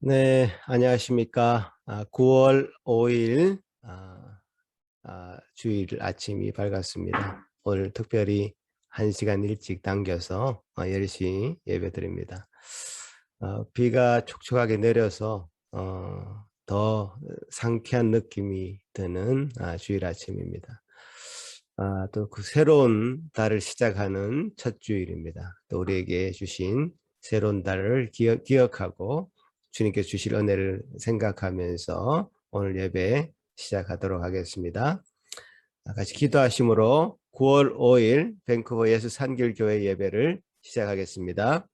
네, 안녕하십니까. 9월 5일 주일 아침이 밝았습니다. 오늘 특별히 1시간 일찍 당겨서 10시 예배드립니다. 비가 촉촉하게 내려서 더 상쾌한 느낌이 드는 주일 아침입니다. 또 그 새로운 달을 시작하는 첫 주일입니다. 또 우리에게 주신 새로운 달을 기억하고 주님께 주실 은혜를 생각하면서 오늘 예배 시작하도록 하겠습니다. 같이 기도하심으로 9월 5일 밴쿠버 예수 산길교회 예배를 시작하겠습니다.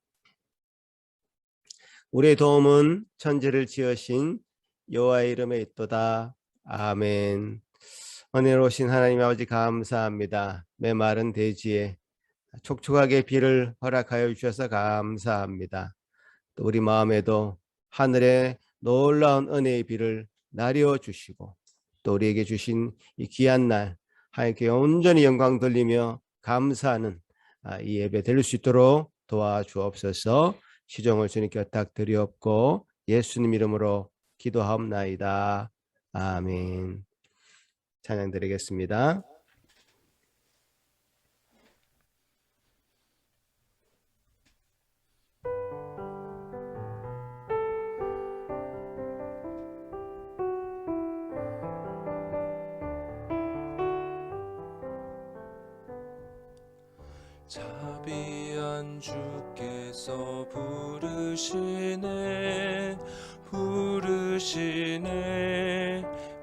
우리의 도움은 천지를 지으신 여호와의 이름에 있도다. 아멘. 은혜로우신 하나님 아버지 감사합니다. 메마른 대지에 촉촉하게 비를 허락하여 주셔서 감사합니다. 또 우리 마음에도 하늘의 놀라운 은혜의 비를 나려 주시고 또 우리에게 주신 이 귀한 날 하나님께 온전히 영광 돌리며 감사하는 이 예배 될 수 있도록 도와주옵소서. 시종을 주님께 부탁드리옵고 예수님 이름으로 기도하옵나이다. 아멘. 찬양 드리겠습니다. 자비한 주께서 부르시네 부르시네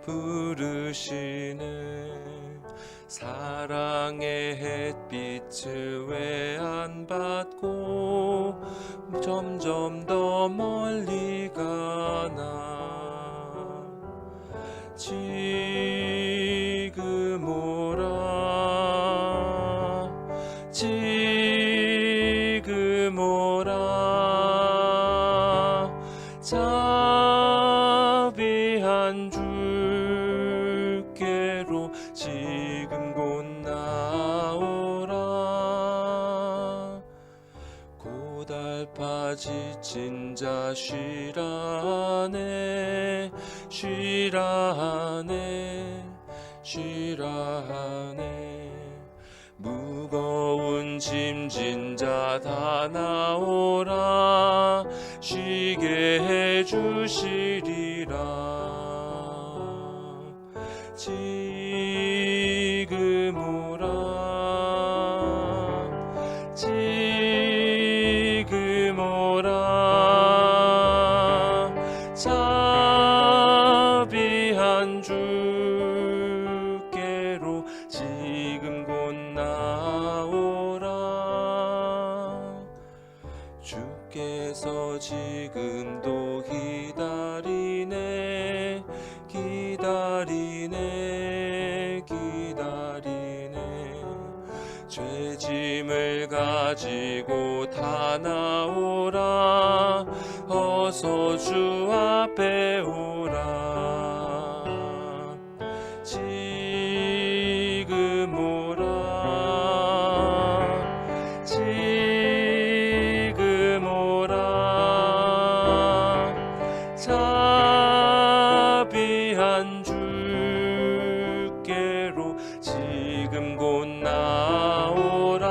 부르시네 사랑의 햇빛을 왜 안 받고 점점 더 멀리 가나 지금 오라 지금 오라 자비한 주께로 지금 곧 나오라 고달파 지친 자 쉬라하네 쉬라하네 쉬라하네 무거운 짐진 자 다 나오라 쉬게 해주시리라 지금 오라 지금 오라 자비한 주께로 지금 곧 나오라 주께서 지금도 기다리네 기다리네 기다리네 죄짐을 가지고 다 나오라 어서 주 앞에 오라 지금 오라 지금 오라 자비한 주께로 지금 곧 나오라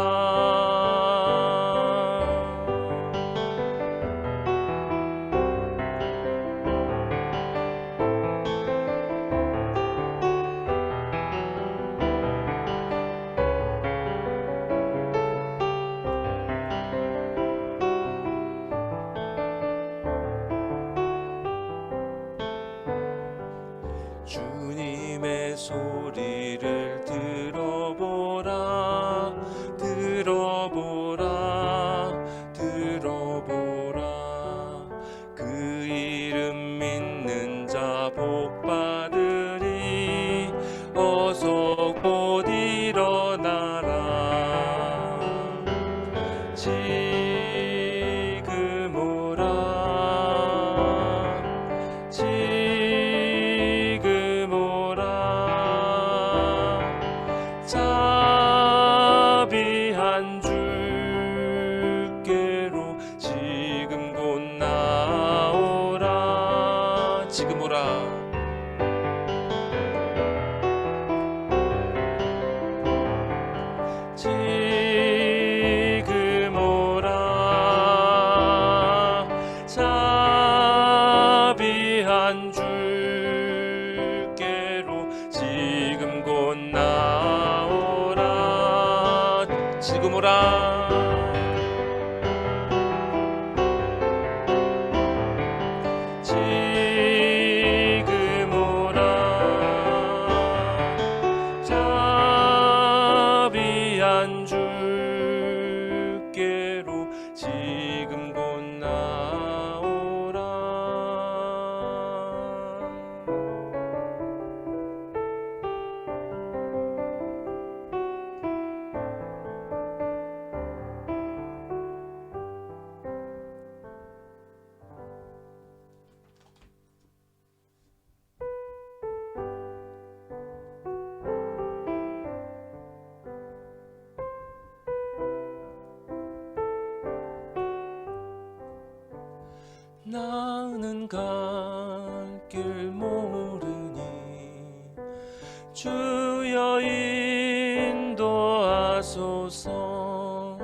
하소서.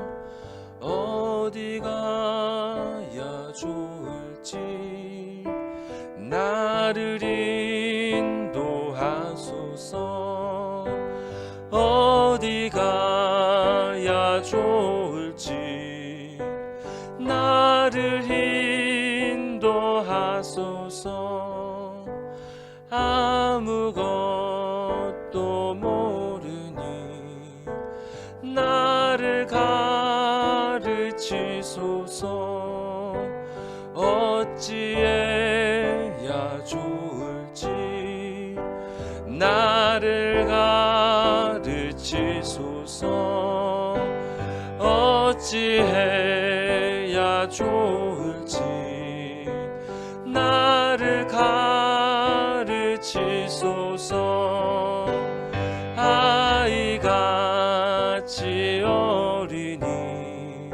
어디 가야 좋을지 나를 인도하소서. 어디 가야 좋을지 나를 인도하소서. 아무것도 모르니 나를 가르치소서. 어찌해야 좋을지 나를 가르치소서. 어찌해야 좋을지 나를 가르치소서. 아이같이 어리니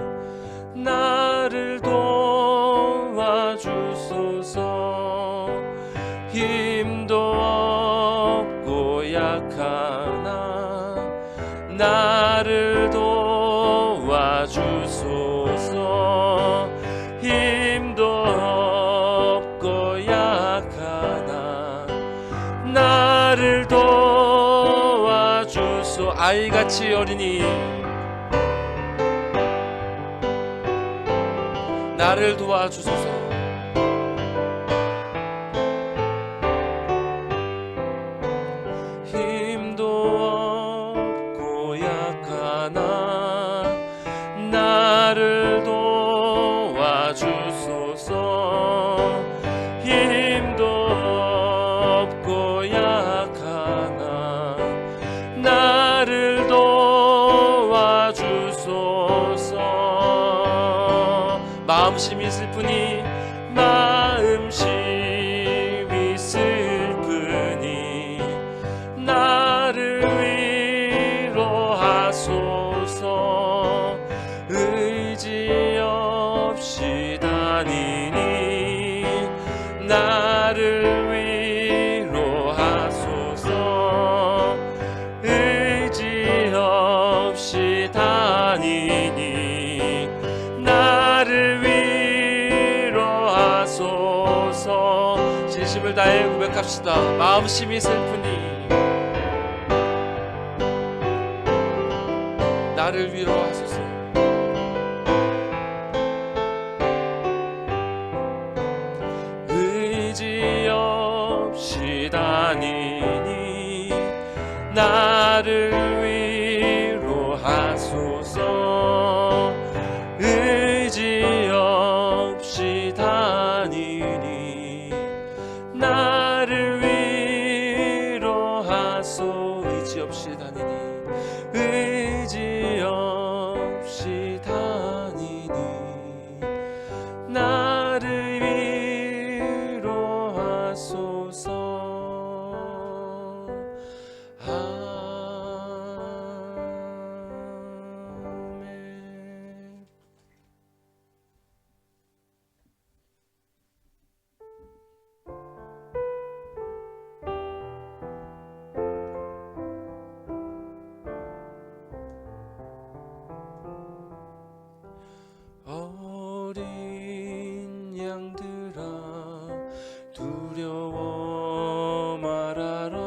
나를 도와주소서. 힘도 없고 약하나 나를 도와주소서. 힘도 없고 약하나 나를 도와주소. 아이같이 어리니 나를 도와주소서. 힘도 없고 약하나 나를 도와주소서. 힘도 없고 약하나 나를 도와주소서. 마음심이 슬프니 마음심이 슬프니 나를 위로하소서. 의지 없이 다니니 나를 위로하소서. 의지 없이 다니니 나를 위로하소서. 진심을 다해 고백합시다. 마음심이 슬프니 나를 위로하소서. 의지 없이 다니니 나를 위로하소서. 의지 없이 다니니 나를 위로하소. 의지 없이 다니니 의지 없이 다니니 나를 위로하소서. 아멘. 어린 양들아 두려워 말아라.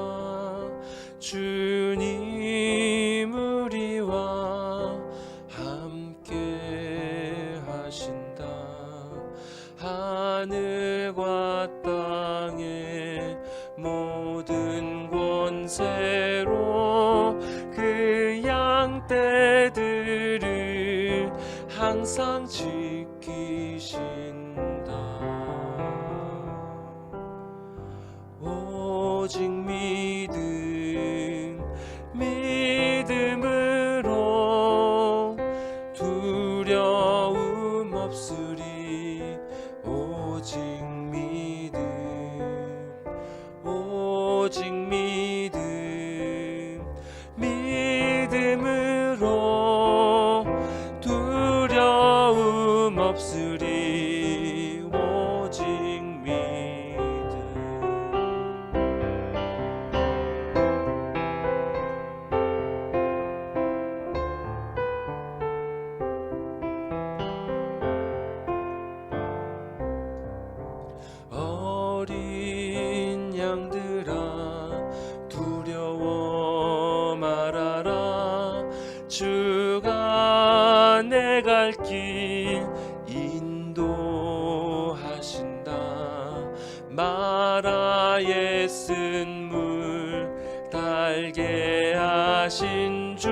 주님 우리와 함께 하신다. 하늘과 땅의 모든 권세로 그 양떼들을 항상 지키신다. 오직 믿음으로 두려움 없으리. 오직 믿음으로 두려움 없으리. 오직 믿음. 하신 주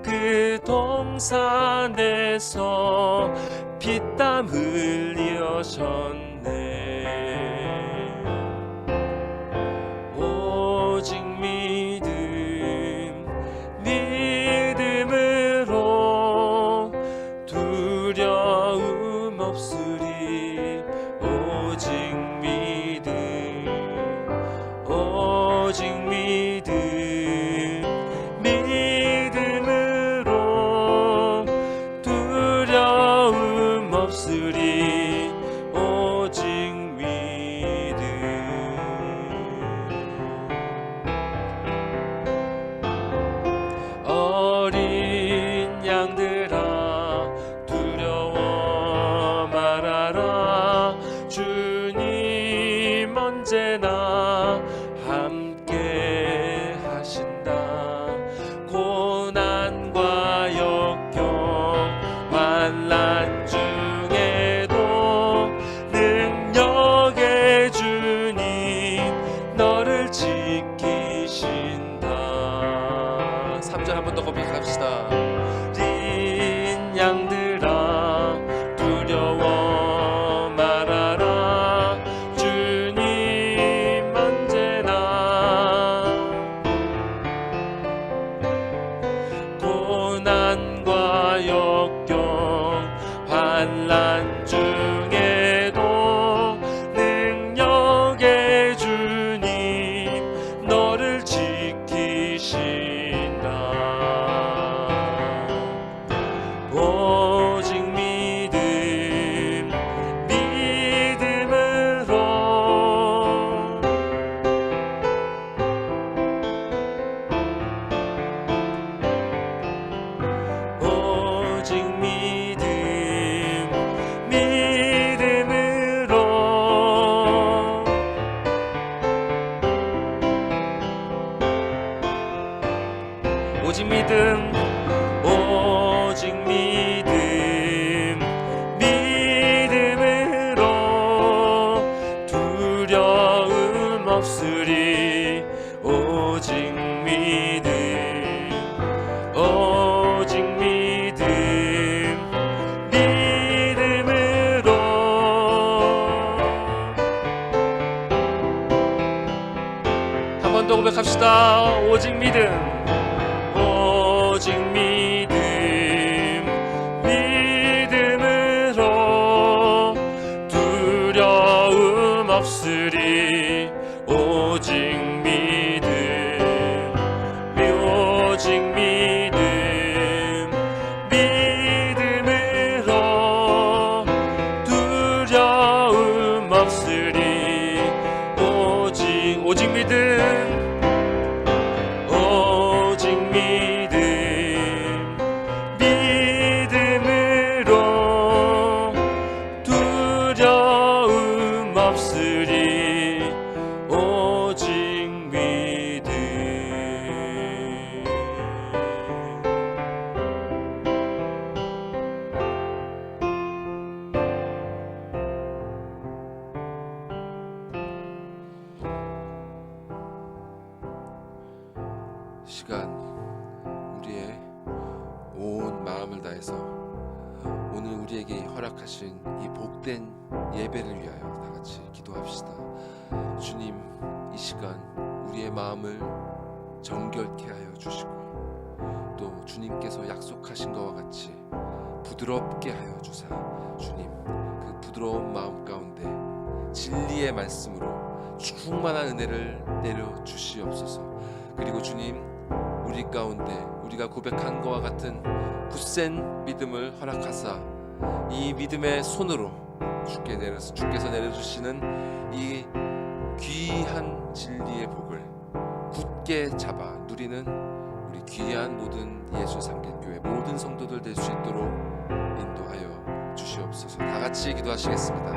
그 동산에서 피땀 흘리셨네. 오직 믿음으로 두려움 없으리. 오직 믿음으로 두려움 없으리. 오직 믿음. 어린 양들아 두려워 말아라. 주님 언제나 함께 하신다. 고난과 역경 환난 중에도 능력의 주님 너를 지키신다. 3절 한 번 더 고백합시다. 어린 양들아 두려워 말아라. 주님 언제나 고난과 역경 환난 중에도 능력의 주님 너를 지키신다. 오직 믿음으로 오직 믿음으로 오직 믿음으로 두려움 없으리. 오직 믿음으로 한 번 더 고백합시다. 오직 믿음으로 두려움 없으리. 오직 믿음으로 두려움 없으리. 오직 믿음으로 두려움 없으리. 오직 믿음. 시간 우리의 온 마음을 다해서 오늘 우리에게 허락하신 이 복된 예배를 위하여 다 같이 기도합시다. 주님, 이 시간 우리의 마음을 정결케 하여 주시고 또 주님께서 약속하신 것과 같이 부드럽게 하여 주사 주님 그 부드러운 마음 가운데 진리의 말씀으로 충만한 은혜를 내려 주시옵소서. 그리고 주님, 우리 가운데 우리가 고백한 것과 같은 굳센 믿음을 허락하사 이 믿음의 손으로 주께서 내려주시는 이 귀한 진리의 복을 굳게 잡아 누리는 우리 귀한 모든 예수 삼계교회 모든 성도들 될 수 있도록 인도하여 주시옵소서. 다 같이 기도하시겠습니다.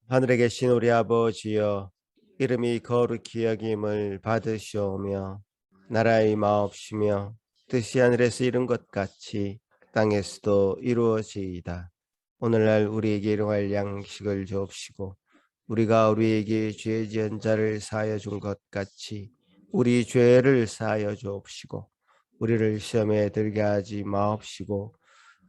하늘에 계신 우리 아버지여, 이름이 거룩히 여김을 받으시오며 나라의 마옵시며 뜻이 하늘에서 이룬 것 같이 땅에서도 이루어지이다. 오늘날 우리에게 일용할 양식을 주옵시고 우리가 우리에게 죄 지은 자를 사하여 준 것 같이 우리 죄를 사하여 주옵시고 우리를 시험에 들게 하지 마옵시고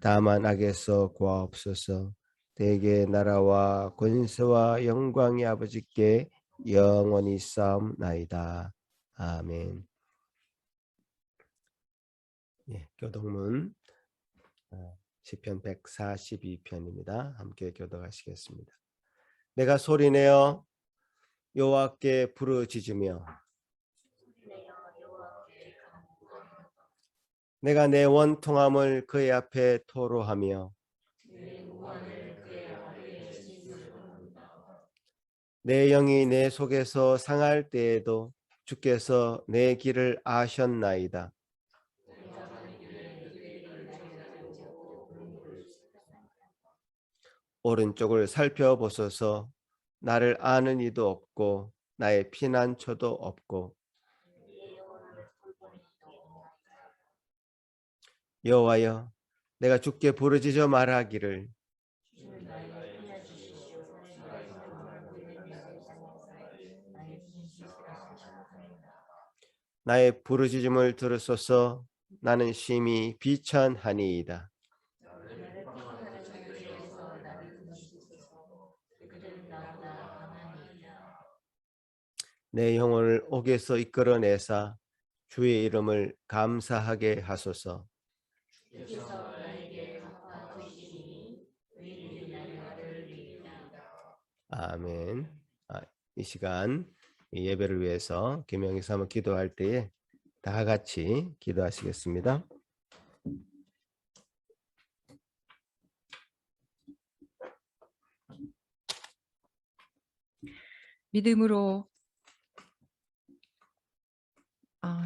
다만 악에서 구하옵소서. 대개 나라와 권세와 영광이 아버지께 영원히 싸움나이다. 아멘. 예, 교독문 시편 142편입니다. 함께 교독하시겠습니다. 내가 소리내어 여호와께 부르짖으며 내가 내 원통함을 그의 앞에 토로하며 내 영이 내 속에서 상할 때에도 주께서 내 길을 아셨나이다. 오른쪽을 살펴보소서. 나를 아는 이도 없고 나의 피난처도 없고. 여호와여, 내가 주께 부르짖어 말하기를 나의 부르짖음을 들으소서. 나는 심히 비천하니이다. 내 영혼을 옥에서 이끌어내사 주의 이름을 감사하게 하소서. 아멘. 이 시간 이 예배를 위해서 김영희 사모 기도할 때에 다 같이 기도하시겠습니다. 믿음으로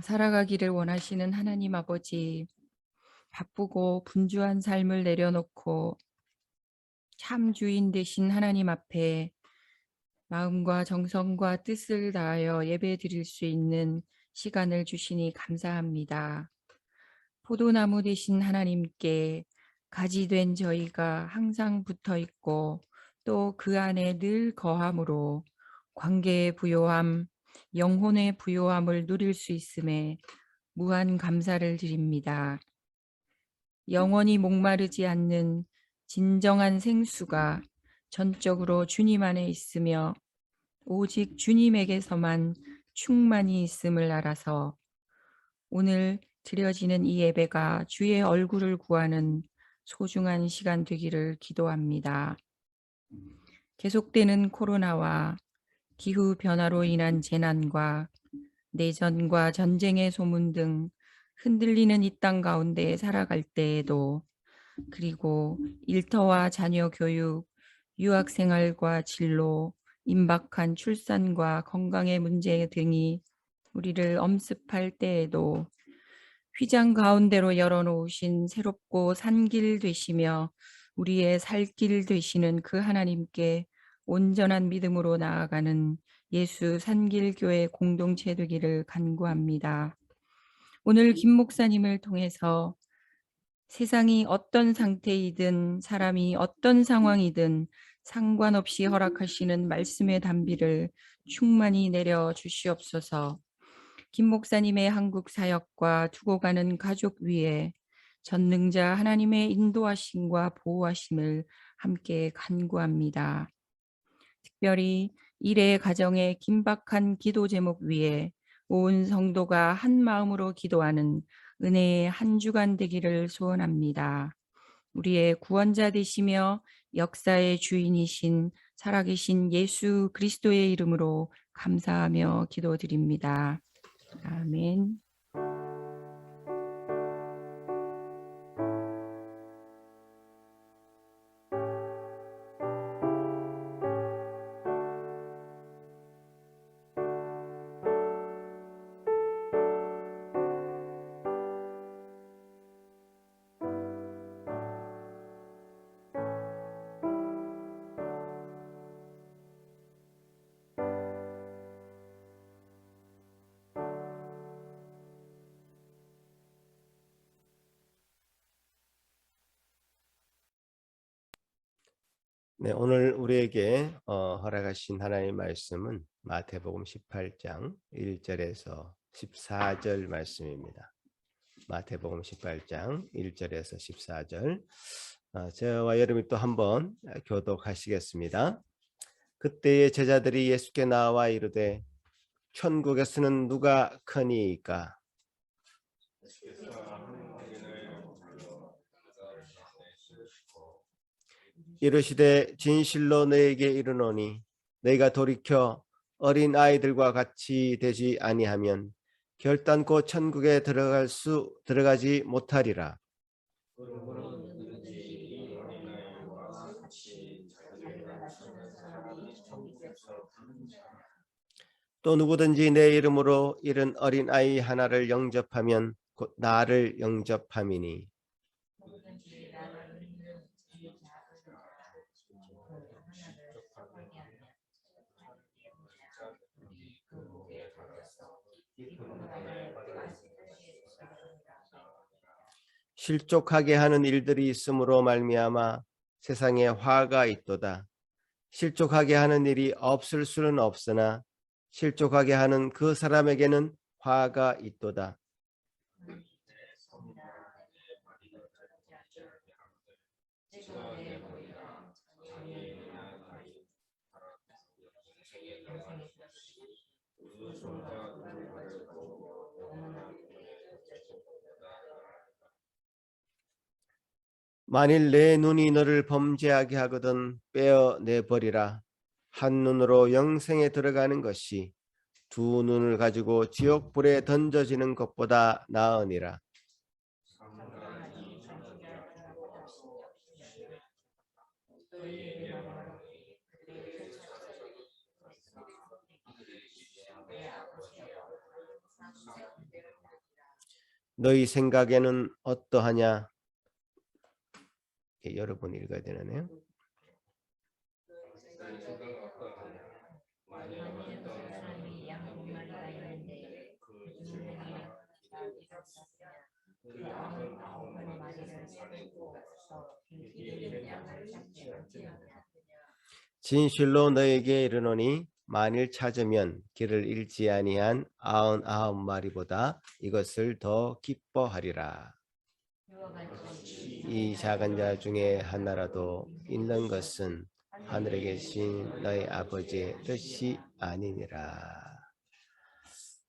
살아가기를 원하시는 하나님 아버지, 바쁘고 분주한 삶을 내려놓고 참 주인 되신 하나님 앞에 마음과 정성과 뜻을 다하여 예배 드릴 수 있는 시간을 주시니 감사합니다. 포도나무 되신 하나님께 가지 된 저희가 항상 붙어 있고 또 그 안에 늘 거함으로 관계의 부요함, 영혼의 부요함을 누릴 수 있음에 무한 감사를 드립니다. 영원히 목마르지 않는 진정한 생수가 전적으로 주님 안에 있으며 오직 주님에게서만 충만히 있음을 알아서 오늘 드려지는 이 예배가 주의 얼굴을 구하는 소중한 시간 되기를 기도합니다. 계속되는 코로나와 기후 변화로 인한 재난과 내전과 전쟁의 소문 등 흔들리는 이 땅 가운데 살아갈 때에도, 그리고 일터와 자녀 교육, 유학 생활과 진로, 임박한 출산과 건강의 문제 등이 우리를 엄습할 때에도 휘장 가운데로 열어놓으신 새롭고 산 길 되시며 우리의 살 길 되시는 그 하나님께 온전한 믿음으로 나아가는 예수 산길교회 공동체 되기를 간구합니다. 오늘 김 목사님을 통해서 세상이 어떤 상태이든 사람이 어떤 상황이든 상관없이 허락하시는 말씀의 단비를 충만히 내려 주시옵소서. 김 목사님의 한국 사역과 두고 가는 가족 위에 전능자 하나님의 인도하심과 보호하심을 함께 간구합니다. 특별히 일의 가정의 긴박한 기도 제목 위에 온 성도가 한 마음으로 기도하는 은혜의 한 주간 되기를 소원합니다. 우리의 구원자 되시며 역사의 주인이신 살아계신 예수 그리스도의 이름으로 감사하며 기도드립니다. 아멘. 네, 오늘 우리에게 허락하신 하나님의 말씀은 마태복음 18장 1절에서 14절 말씀입니다. 마태복음 18장 1절에서 14절. 저와 여러분이 또 한번 교독하시겠습니다. 그때의 제자들이 예수께 나와 이르되 천국에서는 누가 크니이까? 이르시되 진실로 너에게 이르노니 너희가 돌이켜 어린 아이들과 같이 되지 아니하면 결단코 천국에 들어가지 못하리라. 또 누구든지 내 이름으로 이른 어린 아이 하나를 영접하면 곧 나를 영접함이니. 실족하게 하는 일들이 있으므로 말미암아 세상에 화가 있도다. 실족하게 하는 일이 없을 수는 없으나 실족하게 하는 그 사람에게는 화가 있도다. 만일 내 눈이 너를 범죄하게 하거든 빼어내 버리라. 한 눈으로 영생에 들어가는 것이 두 눈을 가지고 지옥 불에 던져지는 것보다 나으니라. 너희 생각에는 어떠하냐? 여러분 읽어야 되나요? 진실로 너에게 이르노니 만일 찾으면 길을 잃지 아니한 99마리보다 이것을 더 기뻐하리라. 이 작은 자 중에 하나라도 있는 것은 하늘에 계신 너희 아버지의 뜻이 아니니라.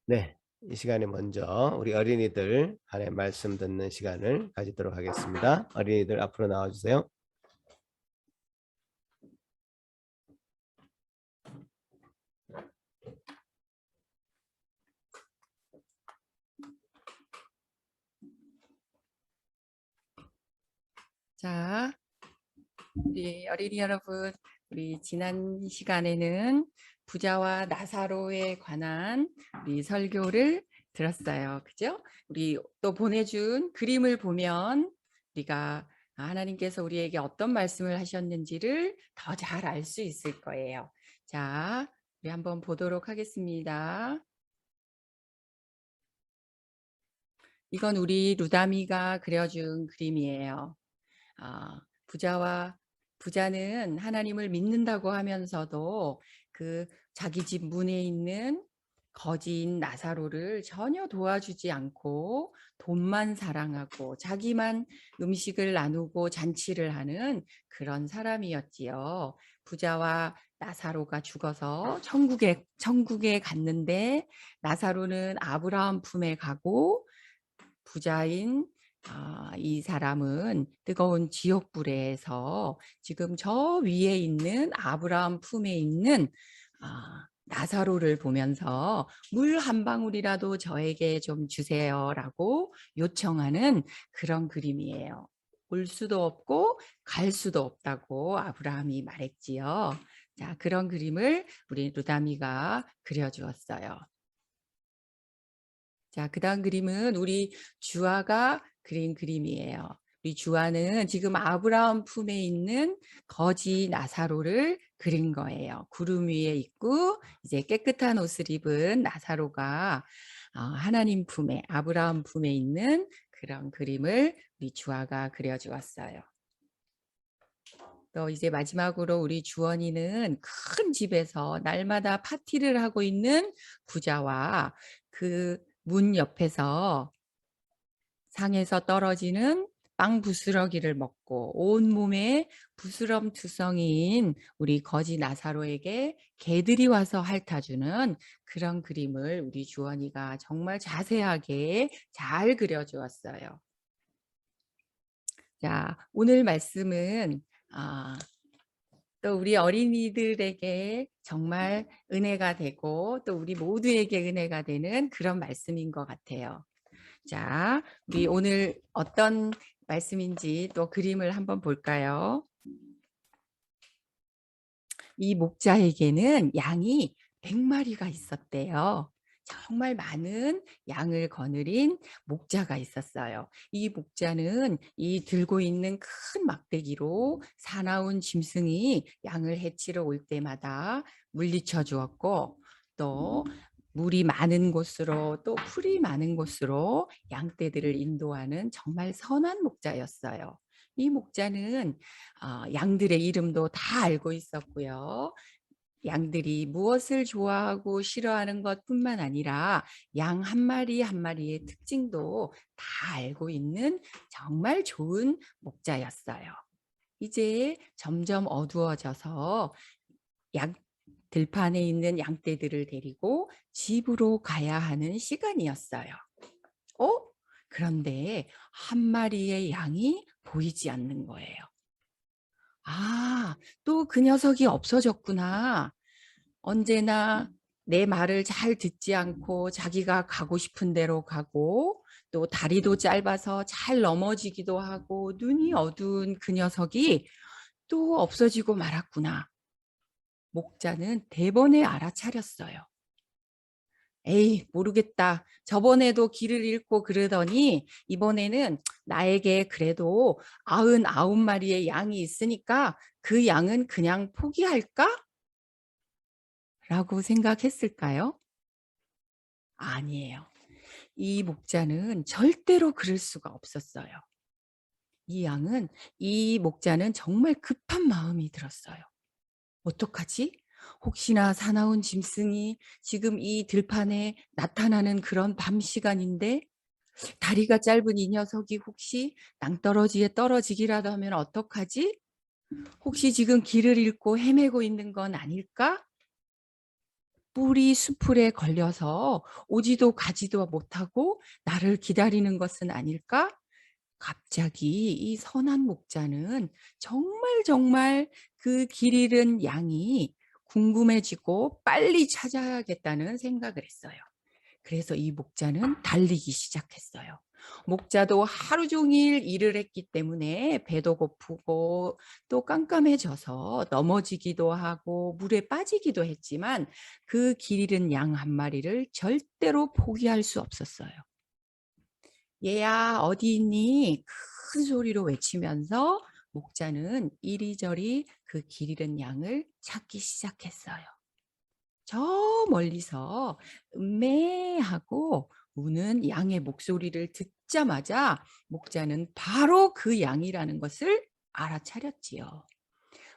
네, 이 시간에 먼저 우리 어린이들 하나님의 말씀 듣는 시간을 가지도록 하겠습니다. 어린이들 앞으로 나와주세요. 자, 우리 어린이 여러분, 우리 지난 시간에는 부자와 나사로에 관한 우리 설교를 들었어요. 그죠? 우리 또 보내준 그림을 보면 우리가 하나님께서 우리에게 어떤 말씀을 하셨는지를 더 잘 알 수 있을 거예요. 자, 우리 한번 보도록 하겠습니다. 이건 우리 루다미가 그려준 그림이에요. 부자는 하나님을 믿는다고 하면서도 그 자기 집 문에 있는 거지인 나사로를 전혀 도와주지 않고 돈만 사랑하고 자기만 음식을 나누고 잔치를 하는 그런 사람이었지요. 부자와 나사로가 죽어서 천국에 갔는데 나사로는 아브라함 품에 가고 부자인 이 사람은 뜨거운 지옥불에서 지금 저 위에 있는 아브라함 품에 있는 나사로를 보면서 물 한 방울이라도 저에게 좀 주세요라고 요청하는 그런 그림이에요. 올 수도 없고 갈 수도 없다고 아브라함이 말했지요. 자, 그런 그림을 우리 루다미가 그려주었어요. 자, 그다음 그림은 우리 주아가 그린 그림이에요. 우리 주아는 지금 아브라함 품에 있는 거지 나사로를 그린 거예요. 구름 위에 있고 이제 깨끗한 옷을 입은 나사로가 하나님 품에, 아브라함 품에 있는 그런 그림을 우리 주아가 그려주었어요. 또 이제 마지막으로 우리 주원이는 큰 집에서 날마다 파티를 하고 있는 부자와 그 문 옆에서 상에서 떨어지는 빵 부스러기를 먹고 온몸에 부스럼투성이인 우리 거지 나사로에게 개들이 와서 핥아주는 그런 그림을 우리 주원이가 정말 자세하게 잘 그려주었어요. 자, 오늘 말씀은 또 우리 어린이들에게 정말 은혜가 되고 또 우리 모두에게 은혜가 되는 그런 말씀인 것 같아요. 자, 우리 오늘 어떤 말씀인지 또 그림을 한번 볼까요? 이 목자에게는 양이 100마리가 있었대요. 정말 많은 양을 거느린 목자가 있었어요. 이 목자는 이 들고 있는 큰 막대기로 사나운 짐승이 양을 해치러 올 때마다 물리쳐 주었고 또 물이 많은 곳으로 또 풀이 많은 곳으로 양떼들을 인도하는 정말 선한 목자였어요. 이 목자는 양들의 이름도 다 알고 있었고요. 양들이 무엇을 좋아하고 싫어하는 것뿐만 아니라 양 한 마리 한 마리의 특징도 다 알고 있는 정말 좋은 목자였어요. 이제 점점 어두워져서 들판에 있는 양떼들을 데리고 집으로 가야 하는 시간이었어요. 그런데 한 마리의 양이 보이지 않는 거예요. 또 그 녀석이 없어졌구나. 언제나 내 말을 잘 듣지 않고 자기가 가고 싶은 대로 가고 또 다리도 짧아서 잘 넘어지기도 하고 눈이 어두운 그 녀석이 또 없어지고 말았구나. 목자는 대번에 알아차렸어요. 에이, 모르겠다. 저번에도 길을 잃고 그러더니 이번에는 나에게 그래도 99마리의 양이 있으니까 그 양은 그냥 포기할까? 라고 생각했을까요? 아니에요. 이 목자는 절대로 그럴 수가 없었어요. 이 목자는 정말 급한 마음이 들었어요. 어떡하지? 혹시나 사나운 짐승이 지금 이 들판에 나타나는 그런 밤 시간인데 다리가 짧은 이 녀석이 혹시 낭떠러지에 떨어지기라도 하면 어떡하지? 혹시 지금 길을 잃고 헤매고 있는 건 아닐까? 뿔이 수풀에 걸려서 오지도 가지도 못하고 나를 기다리는 것은 아닐까? 갑자기 이 선한 목자는 정말 그 길 잃은 양이 궁금해지고 빨리 찾아야겠다는 생각을 했어요. 그래서 이 목자는 달리기 시작했어요. 목자도 하루 종일 일을 했기 때문에 배도 고프고 또 깜깜해져서 넘어지기도 하고 물에 빠지기도 했지만 그 길 잃은 양 한 마리를 절대로 포기할 수 없었어요. 얘야 어디 있니? 큰 소리로 외치면서 목자는 이리저리 그 길 잃은 양을 찾기 시작했어요. 저 멀리서 음메 하고 우는 양의 목소리를 듣자마자 목자는 바로 그 양이라는 것을 알아차렸지요.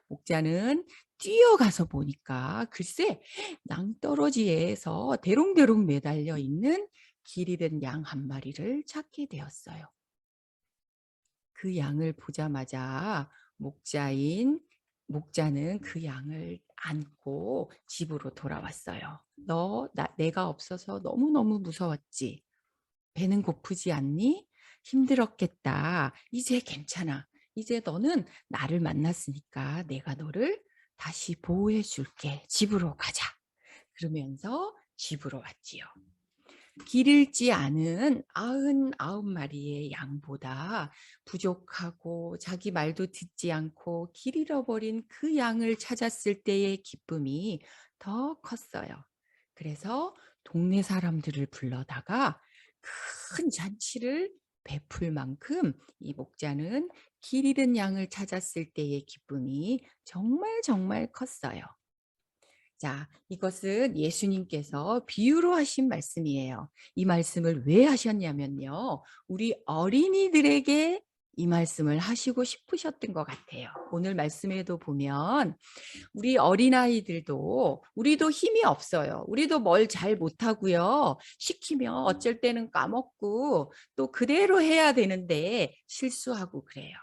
목자는 뛰어가서 보니까 글쎄 낭떠러지에서 대롱대롱 매달려 있는 길 잃은 양 한 마리를 찾게 되었어요. 그 양을 보자마자 목자는 그 양을 안고 집으로 돌아왔어요. 내가 없어서 너무너무 무서웠지. 배는 고프지 않니? 힘들었겠다. 이제 괜찮아. 이제 너는 나를 만났으니까 내가 너를 다시 보호해 줄게. 집으로 가자. 그러면서 집으로 왔지요. 길 잃지 않은 99마리의 양보다 부족하고 자기 말도 듣지 않고 길 잃어버린 그 양을 찾았을 때의 기쁨이 더 컸어요. 그래서 동네 사람들을 불러다가 큰 잔치를 베풀 만큼 이 목자는 길 잃은 양을 찾았을 때의 기쁨이 정말 컸어요. 자, 이것은 예수님께서 비유로 하신 말씀이에요. 이 말씀을 왜 하셨냐면요. 우리 어린이들에게 이 말씀을 하시고 싶으셨던 것 같아요. 오늘 말씀에도 보면 우리 어린아이들도 우리도 힘이 없어요. 우리도 뭘 잘 못하고요. 시키면 어쩔 때는 까먹고 또 그대로 해야 되는데 실수하고 그래요.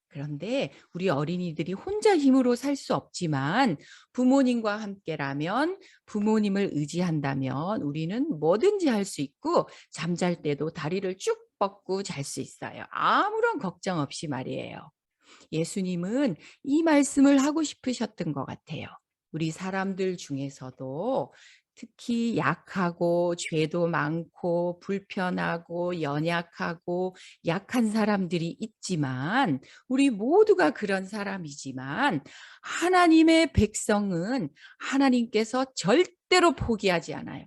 그런데 우리 어린이들이 혼자 힘으로 살 수 없지만 부모님과 함께라면 부모님을 의지한다면 우리는 뭐든지 할 수 있고 잠잘 때도 다리를 쭉 뻗고 잘 수 있어요. 아무런 걱정 없이 말이에요. 예수님은 이 말씀을 하고 싶으셨던 것 같아요. 우리 사람들 중에서도 특히 약하고 죄도 많고 불편하고 연약하고 약한 사람들이 있지만 우리 모두가 그런 사람이지만 하나님의 백성은 하나님께서 절대로 포기하지 않아요.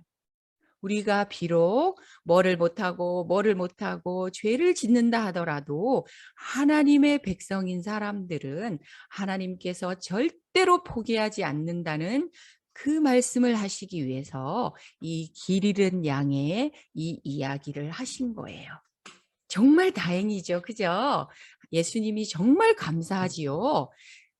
우리가 비록 뭐를 못하고 죄를 짓는다 하더라도 하나님의 백성인 사람들은 하나님께서 절대로 포기하지 않는다는 그 말씀을 하시기 위해서 이 길 잃은 양의 이 이야기를 하신 거예요. 정말 다행이죠. 그죠? 예수님이 정말 감사하지요.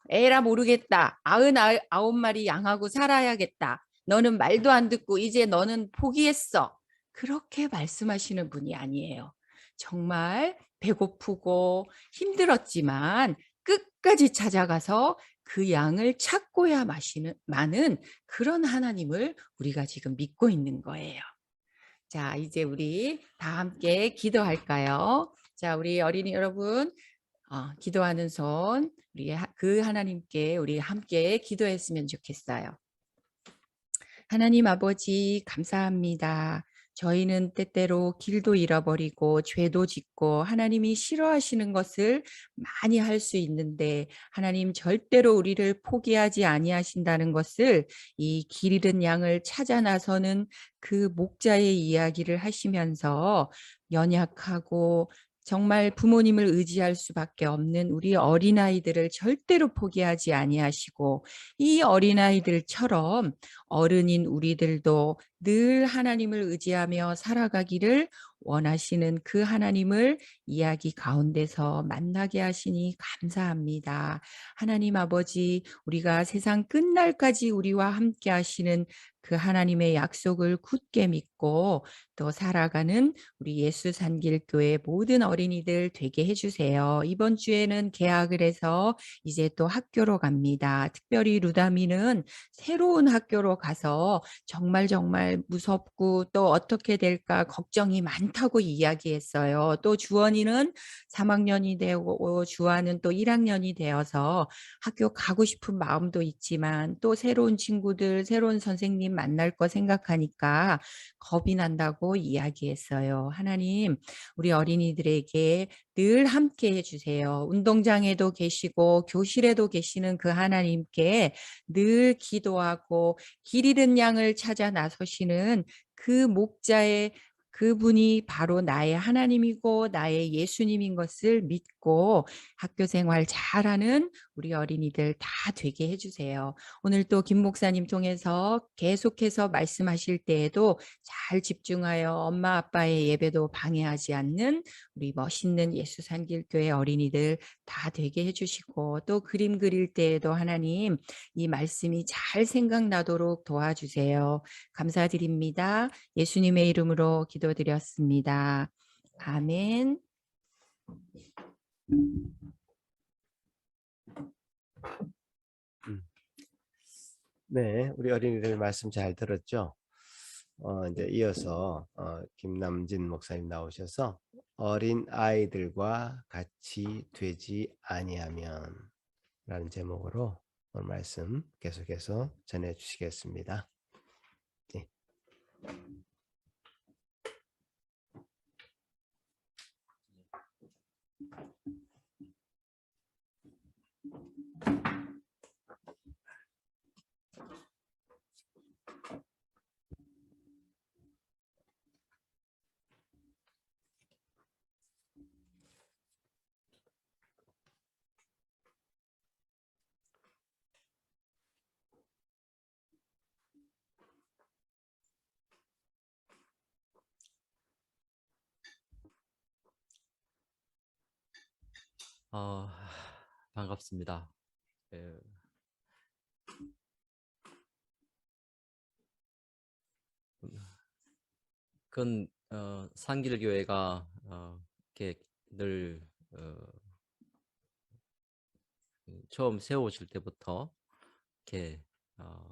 에라 모르겠다. 99마리 양하고 살아야겠다. 너는 말도 안 듣고 이제 너는 포기했어. 그렇게 말씀하시는 분이 아니에요. 정말 배고프고 힘들었지만 끝까지 찾아가서 그 양을 찾고야 마는 그런 하나님을 우리가 지금 믿고 있는 거예요. 자, 이제 우리 다 함께 기도할까요? 자, 우리 어린이 여러분, 기도하는 손, 그 하나님께 우리 함께 기도했으면 좋겠어요. 하나님 아버지, 감사합니다. 저희는 때때로 길도 잃어버리고 죄도 짓고 하나님이 싫어하시는 것을 많이 할 수 있는데 하나님 절대로 우리를 포기하지 아니하신다는 것을 이 길 잃은 양을 찾아 나서는 그 목자의 이야기를 하시면서 연약하고 정말 부모님을 의지할 수밖에 없는 우리 어린아이들을 절대로 포기하지 아니하시고 이 어린아이들처럼 어른인 우리들도 늘 하나님을 의지하며 살아가기를 원하시는 그 하나님을 이야기 가운데서 만나게 하시니 감사합니다. 하나님 아버지, 우리가 세상 끝날까지 우리와 함께 하시는 그 하나님의 약속을 굳게 믿고 또 살아가는 우리 예수산길교회 모든 어린이들 되게 해주세요. 이번 주에는 개학을 해서 이제 또 학교로 갑니다. 특별히 루다미는 새로운 학교로 가서 정말 무섭고 또 어떻게 될까 걱정이 많다고 이야기했어요. 또 주원이는 3학년이 되고 주아는 또 1학년이 되어서 학교 가고 싶은 마음도 있지만 또 새로운 친구들, 새로운 선생님 만날 거 생각하니까 겁이 난다고 이야기했어요. 하나님, 우리 어린이들에게 늘 함께 해주세요. 운동장에도 계시고 교실에도 계시는 그 하나님께 늘 기도하고 길 잃은 양을 찾아 나서시는 그 목자의 그분이 바로 나의 하나님이고 나의 예수님인 것을 믿고 학교 생활 잘하는 우리 어린이들 다 되게 해주세요. 오늘 또 김 목사님 통해서 계속해서 말씀하실 때에도 잘 집중하여 엄마 아빠의 예배도 방해하지 않는 우리 멋있는 예수산길교회 어린이들 다 되게 해주시고 또 그림 그릴 때에도 하나님 이 말씀이 잘 생각나도록 도와주세요. 감사드립니다. 예수님의 이름으로 기도드렸습니다. 아멘. 네, 우리 어린이들 말씀 잘 들었죠? 이제 이어서 김남진 목사님 나오셔서 어린 아이들과 같이 되지 아니하면 라는 제목으로 오늘 말씀 계속해서 전해 주시겠습니다. 네. 어, 반갑습니다. 예, 그건 산길교회가 이렇게 늘 처음 세워질 때부터 이렇게 어,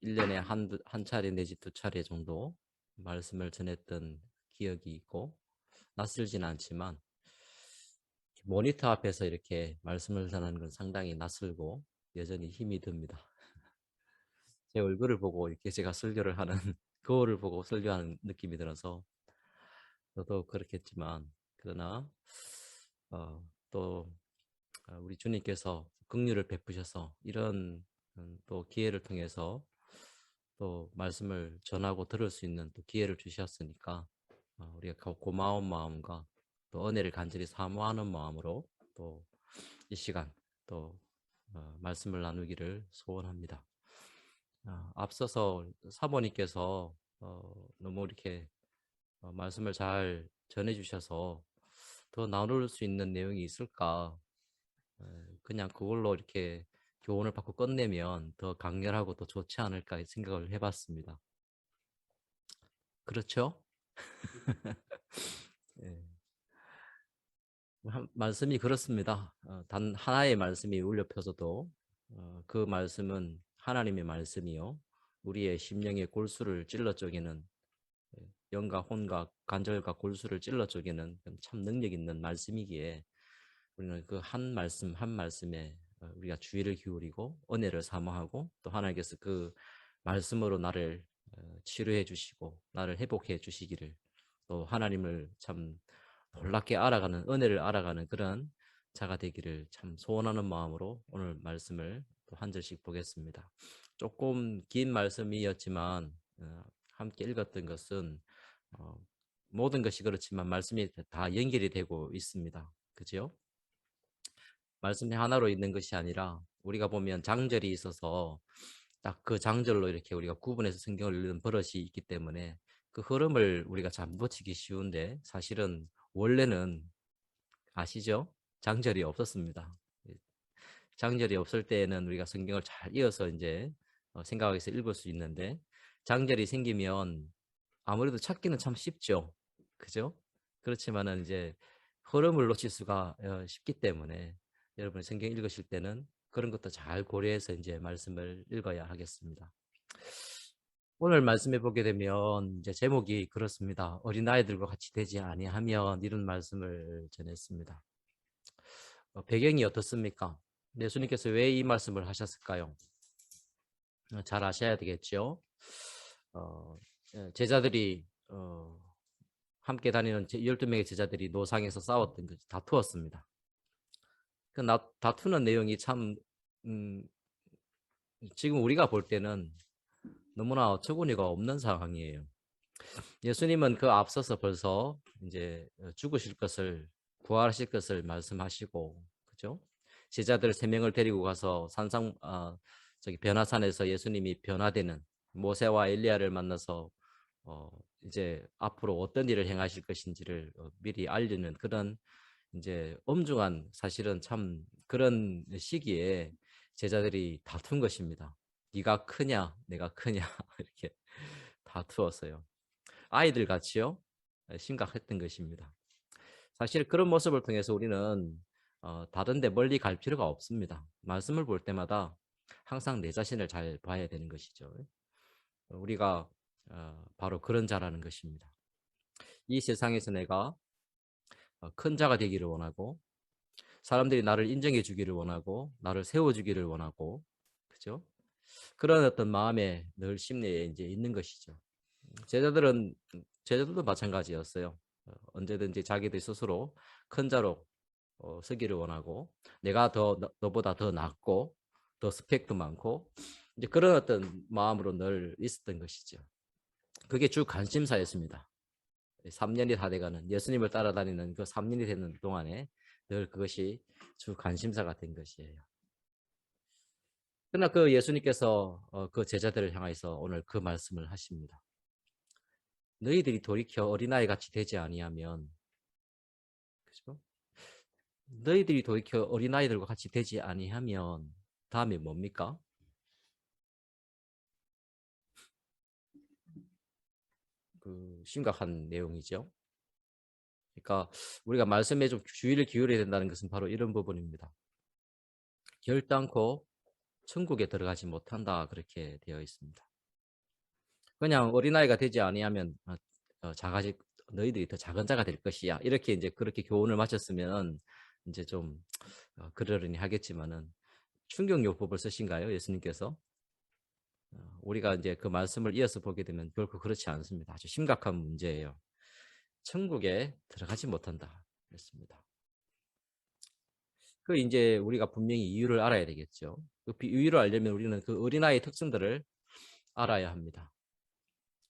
1년에 한 차례 내지 두 차례 정도 말씀을 전했던 기억이 있고 낯설진 않지만 모니터 앞에서 이렇게 말씀을 전하는 건 상당히 낯설고 여전히 힘이 듭니다. 제 얼굴을 보고 이렇게 제가 설교를 하는 거울을 보고 설교하는 느낌이 들어서 저도 그렇겠지만 그러나 또 우리 주님께서 긍휼을 베푸셔서 이런 또 기회를 통해서 또 말씀을 전하고 들을 수 있는 또 기회를 주셨으니까 우리가 고마운 마음과 또 은혜를 간절히 사모하는 마음으로 또 이 시간 또 말씀을 나누기를 소원합니다. 앞서서 사모님께서 너무 이렇게 말씀을 잘 전해주셔서 더 나눌 수 있는 내용이 있을까? 그냥 그걸로 이렇게 교훈을 받고 끝내면 더 강렬하고 더 좋지 않을까 생각을 해봤습니다. 그렇죠? 예. 말씀이 그렇습니다. 단 하나의 말씀이 울려 펴져도 그 말씀은 하나님의 말씀이요. 우리의 심령의 골수를 찔러 쪼개는 영과 혼과 간절과 골수를 찔러 쪼개는 참 능력 있는 말씀이기에 우리는 그 한 말씀 한 말씀에 우리가 주의를 기울이고 은혜를 사모하고 또 하나님께서 그 말씀으로 나를 치료해 주시고 나를 회복해 주시기를 또 하나님을 참 놀랍게 알아가는 은혜를 알아가는 그런 자가 되기를 참 소원하는 마음으로 오늘 말씀을 또 한 절씩 보겠습니다. 조금 긴 말씀이었지만 함께 읽었던 것은 모든 것이 그렇지만 말씀이 다 연결이 되고 있습니다. 그죠? 말씀이 하나로 있는 것이 아니라 우리가 보면 장절이 있어서 딱 그 장절로 이렇게 우리가 구분해서 성경을 읽는 버릇이 있기 때문에 그 흐름을 우리가 잘 놓치기 쉬운데 사실은 원래는 아시죠? 장절이 없었습니다. 장절이 없을 때에는 우리가 성경을 잘 이어서 이제 생각해서 읽을 수 있는데 장절이 생기면 아무래도 찾기는 참 쉽죠. 그죠? 그렇지만은 이제 흐름을 놓칠 수가 쉽기 때문에 여러분이 성경 읽으실 때는 그런 것도 잘 고려해서 이제 말씀을 읽어야 하겠습니다. 오늘 말씀해 보게 되면 이제 제목이 그렇습니다. 어린아이들과 같이 되지 아니하면 이런 말씀을 전했습니다. 배경이 어떻습니까? 예수님께서 왜 이 말씀을 하셨을까요? 잘 아셔야 되겠죠. 제자들이 함께 다니는 12명의 제자들이 노상에서 싸웠던 거죠. 다투었습니다. 그 다투는 내용이 참 지금 우리가 볼 때는 너무나 어처구니가 없는 상황이에요. 예수님은 그 앞서서 벌써 이제 죽으실 것을 부활하실 것을 말씀하시고 그죠? 제자들 3명을 데리고 가서 변화산에서 예수님이 변화되는 모세와 엘리야를 만나서 이제 앞으로 어떤 일을 행하실 것인지를 미리 알리는 그런 이제 엄중한 사실은 참 그런 시기에 제자들이 다툰 것입니다. 네가 크냐 내가 크냐 이렇게 다투었어요. 아이들 같이요 심각했던 것입니다. 사실 그런 모습을 통해서 우리는 다른 데 멀리 갈 필요가 없습니다. 말씀을 볼 때마다 항상 내 자신을 잘 봐야 되는 것이죠. 우리가 바로 그런 자라는 것입니다. 이 세상에서 내가 큰 자가 되기를 원하고 사람들이 나를 인정해 주기를 원하고 나를 세워주기를 원하고 그죠? 그런 어떤 마음에 늘 심리에 이제 있는 것이죠. 제자들도 마찬가지였어요. 언제든지 자기들 스스로 큰 자로 서기를 원하고 내가 너보다 더 낫고 더 스펙도 많고 이제 그런 어떤 마음으로 늘 있었던 것이죠. 그게 주 관심사였습니다. 3년이 다 돼가는 예수님을 따라다니는 그 3년이 되는 동안에 늘 그것이 주 관심사가 된 것이에요. 그러나 그 예수님께서 그 제자들을 향해서 오늘 그 말씀을 하십니다. 너희들이 돌이켜 어린아이 같이 되지 아니하면 그죠? 너희들이 돌이켜 어린아이들과 같이 되지 아니하면 다음에 뭡니까? 그 심각한 내용이죠. 그러니까 우리가 말씀에 좀 주의를 기울여야 된다는 것은 바로 이런 부분입니다. 결단코 천국에 들어가지 못한다 그렇게 되어 있습니다. 그냥 어린아이가 되지 아니하면 작아질 너희들이 더 작은 자가 될 것이야. 이렇게 이제 그렇게 교훈을 마쳤으면 이제 좀 그러려니 하겠지만은 충격요법을 쓰신가요? 예수님께서? 우리가 이제 그 말씀을 이어서 보게 되면 결코 그렇지 않습니다. 아주 심각한 문제예요. 천국에 들어가지 못한다. 그랬습니다. 그 이제 우리가 분명히 이유를 알아야 되겠죠. 그 이유를 알려면 우리는 그 어린아이의 특성들을 알아야 합니다.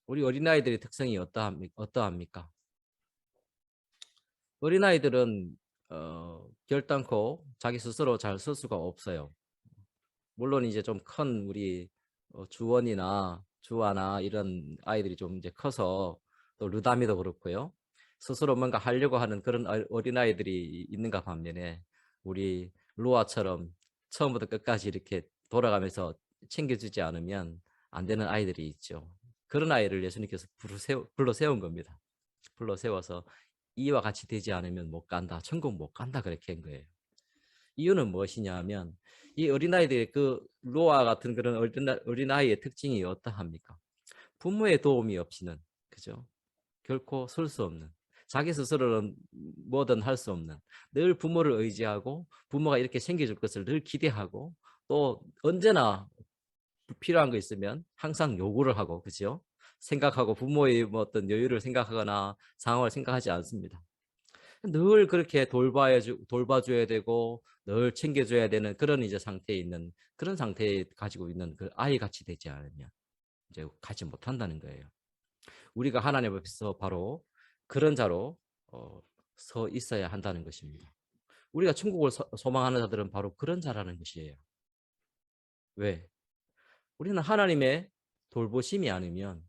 우리 어린아이들의 특성이 어떠합니까? 어린아이들은 결단코 자기 스스로 잘 쓸 수가 없어요. 물론 이제 좀 큰 우리 주원이나 주아나 이런 아이들이 좀 이제 커서 또 르다미도 그렇고요. 스스로 뭔가 하려고 하는 그런 어린아이들이 있는가 반면에 우리 루아처럼 처음부터 끝까지 이렇게 돌아가면서 챙겨주지 않으면 안 되는 아이들이 있죠. 그런 아이를 예수님께서 불러 세운 겁니다. 불러 세워서 이와 같이 되지 않으면 못 간다. 천국 못 간다. 그렇게 한 거예요. 이유는 무엇이냐 하면 이 어린아이들의 그 로아 같은 그런 어린아이의 특징이 어떠합니까? 부모의 도움이 없이는 그죠? 결코 설 수 없는 자기 스스로는 뭐든 할 수 없는 늘 부모를 의지하고 부모가 이렇게 챙겨줄 것을 늘 기대하고 또 언제나 필요한 거 있으면 항상 요구를 하고 그죠? 생각하고 부모의 뭐 어떤 여유를 생각하거나 상황을 생각하지 않습니다. 늘 그렇게 돌봐줘야 되고 늘 챙겨줘야 되는 그런 이제 상태에 있는 그런 상태에 가지고 있는 그 아이 같이 되지 않으면 이제 가지 못한다는 거예요. 우리가 하나님 앞에서 바로 그런 자로 서 있어야 한다는 것입니다. 우리가 천국을 소망하는 자들은 바로 그런 자라는 것이에요. 왜? 우리는 하나님의 돌보심이 아니면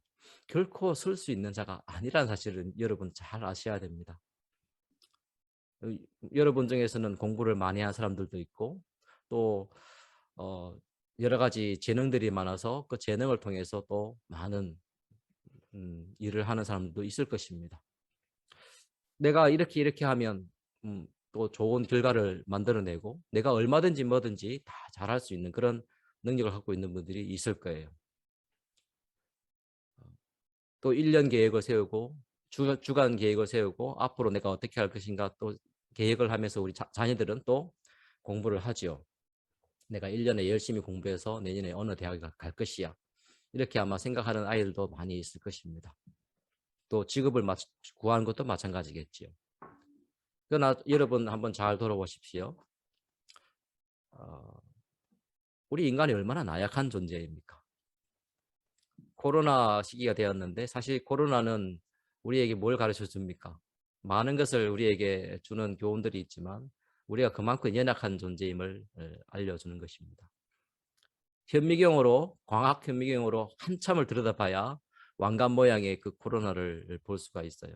결코 설 수 있는 자가 아니라는 사실을 여러분 잘 아셔야 됩니다. 여러분 중에서는 공부를 많이 한 사람들도 있고 또 여러 가지 재능들이 많아서 그 재능을 통해서 또 많은 일을 하는 사람도 있을 것입니다. 내가 이렇게 하면 또 좋은 결과를 만들어내고 내가 얼마든지 뭐든지 다 잘할 수 있는 그런 능력을 갖고 있는 분들이 있을 거예요. 또 1년 계획을 세우고 주간 계획을 세우고 앞으로 내가 어떻게 할 것인가 또 계획을 하면서 우리 자녀들은 또 공부를 하죠. 내가 1년에 열심히 공부해서 내년에 어느 대학에 갈 것이야. 이렇게 아마 생각하는 아이들도 많이 있을 것입니다. 또 직업을 구하는 것도 마찬가지겠지요. 그러나 여러분 한번 잘 돌아보십시오. 우리 인간이 얼마나 나약한 존재입니까? 코로나 시기가 되었는데 사실 코로나는 우리에게 뭘 가르쳐 줍니까? 많은 것을 우리에게 주는 교훈들이 있지만 우리가 그만큼 연약한 존재임을 알려주는 것입니다. 광학 현미경으로 한참을 들여다봐야 왕관 모양의 그 코로나를 볼 수가 있어요.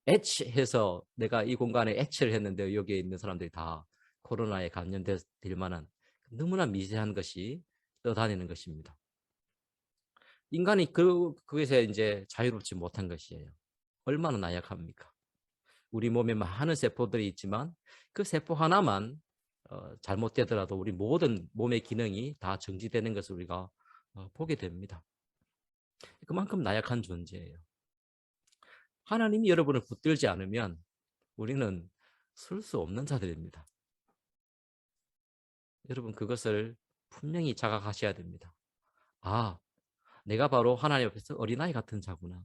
애취해서 내가 이 공간에 애취를 했는데 여기에 있는 사람들이 다 코로나에 감염될 만한 너무나 미세한 것이 떠다니는 것입니다. 인간이 그것에 이제 자유롭지 못한 것이에요. 얼마나 나약합니까? 우리 몸에 많은 세포들이 있지만 그 세포 하나만 잘못되더라도 우리 모든 몸의 기능이 다 정지되는 것을 우리가 보게 됩니다. 그만큼 나약한 존재예요. 하나님이 여러분을 붙들지 않으면 우리는 설 수 없는 자들입니다. 여러분 그것을 분명히 자각하셔야 됩니다. 아, 내가 바로 하나님 앞에서 어린아이 같은 자구나.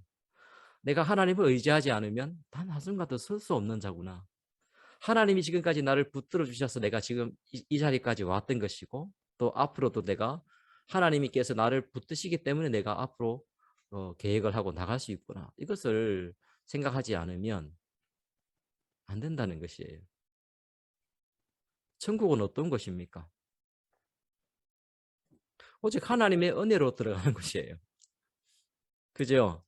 내가 하나님을 의지하지 않으면 단 한순간도 설 수 없는 자구나. 하나님이 지금까지 나를 붙들어 주셔서 내가 지금 이 자리까지 왔던 것이고 또 앞으로도 내가 하나님께서 나를 붙드시기 때문에 내가 앞으로 계획을 하고 나갈 수 있구나. 이것을 생각하지 않으면 안 된다는 것이에요. 천국은 어떤 것입니까? 오직 하나님의 은혜로 들어가는 것이에요. 그죠?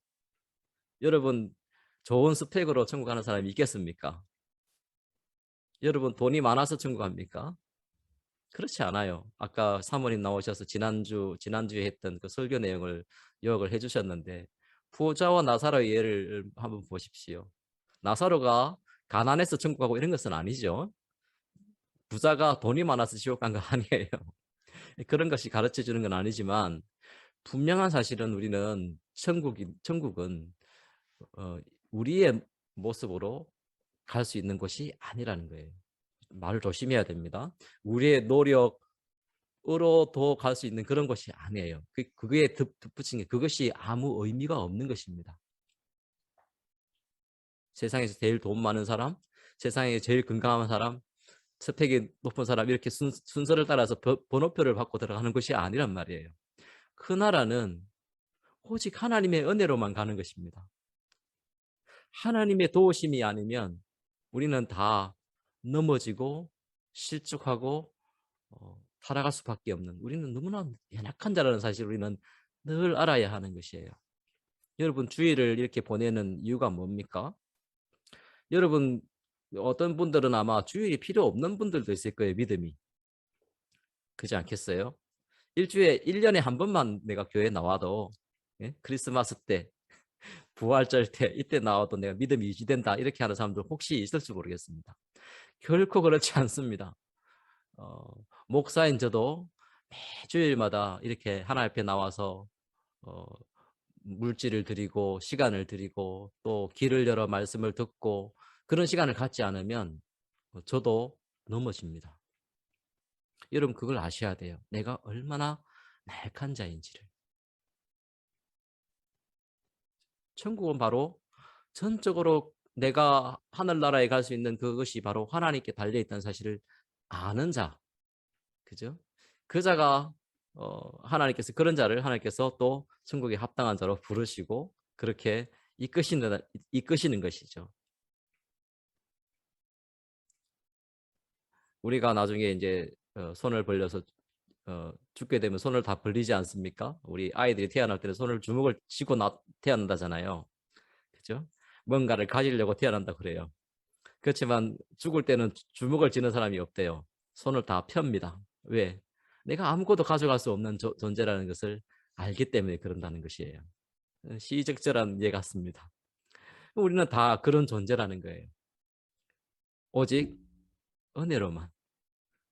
여러분 좋은 스펙으로 천국 가는 사람이 있겠습니까? 여러분 돈이 많아서 천국 갑니까? 그렇지 않아요. 아까 사모님 나오셔서 지난주에 했던 그 설교 내용을 요약을 해주셨는데 부자와 나사로의 예를 한번 보십시오. 나사로가 가난해서 천국 가고 이런 것은 아니죠. 부자가 돈이 많아서 지옥 간 거 아니에요. 그런 것이 가르쳐 주는 건 아니지만 분명한 사실은 우리는 천국은 우리의 모습으로 갈 수 있는 곳이 아니라는 거예요. 말을 조심해야 됩니다. 우리의 노력으로 더 갈 수 있는 그런 것이 아니에요. 그게 덧붙인 게 그것이 아무 의미가 없는 것입니다. 세상에서 제일 돈 많은 사람, 세상에 제일 건강한 사람, 스펙이 높은 사람 이렇게 순서를 따라서 번호표를 받고 들어가는 것이 아니란 말이에요. 그 나라는 오직 하나님의 은혜로만 가는 것입니다. 하나님의 도우심이 아니면 우리는 다 넘어지고 실족하고 살아갈 수밖에 없는, 우리는 너무나 연약한 자라는 사실을 우리는 늘 알아야 하는 것이에요. 여러분 주일을 이렇게 보내는 이유가 뭡니까? 여러분 어떤 분들은 아마 주일이 필요 없는 분들도 있을 거예요. 믿음이. 그렇지 않겠어요? 1년에 한 번만 내가 교회에 나와도, 예? 크리스마스 때, 부활절 때, 이때 나와도 내가 믿음이 유지된다 이렇게 하는 사람들 혹시 있을지 모르겠습니다. 결코 그렇지 않습니다. 목사인 저도 매주일마다 이렇게 하나님 앞에 나와서 물질을 드리고 시간을 드리고 또 길을 열어 말씀을 듣고 그런 시간을 갖지 않으면 저도 넘어집니다. 여러분 그걸 아셔야 돼요. 내가 얼마나 나약한 자인지를. 천국은 바로 전적으로 내가 하늘나라에 갈 수 있는 그것이 바로 하나님께 달려있다는 사실을 아는 자. 그죠? 그 자가 하나님께서 그런 자를 하나님께서 또 천국에 합당한 자로 부르시고 그렇게 이끄시는 것이죠. 우리가 나중에 이제 손을 벌려서 죽게 되면 손을 다 벌리지 않습니까? 우리 아이들이 태어날 때는 손을 주먹을 쥐고 태어난다잖아요. 그죠? 뭔가를 가지려고 태어난다 그래요. 그렇지만 죽을 때는 주먹을 쥐는 사람이 없대요. 손을 다 펴니다. 왜? 내가 아무것도 가져갈 수 없는 존재라는 것을 알기 때문에 그런다는 것이에요. 시적절한 예 같습니다. 우리는 다 그런 존재라는 거예요. 오직 은혜로만,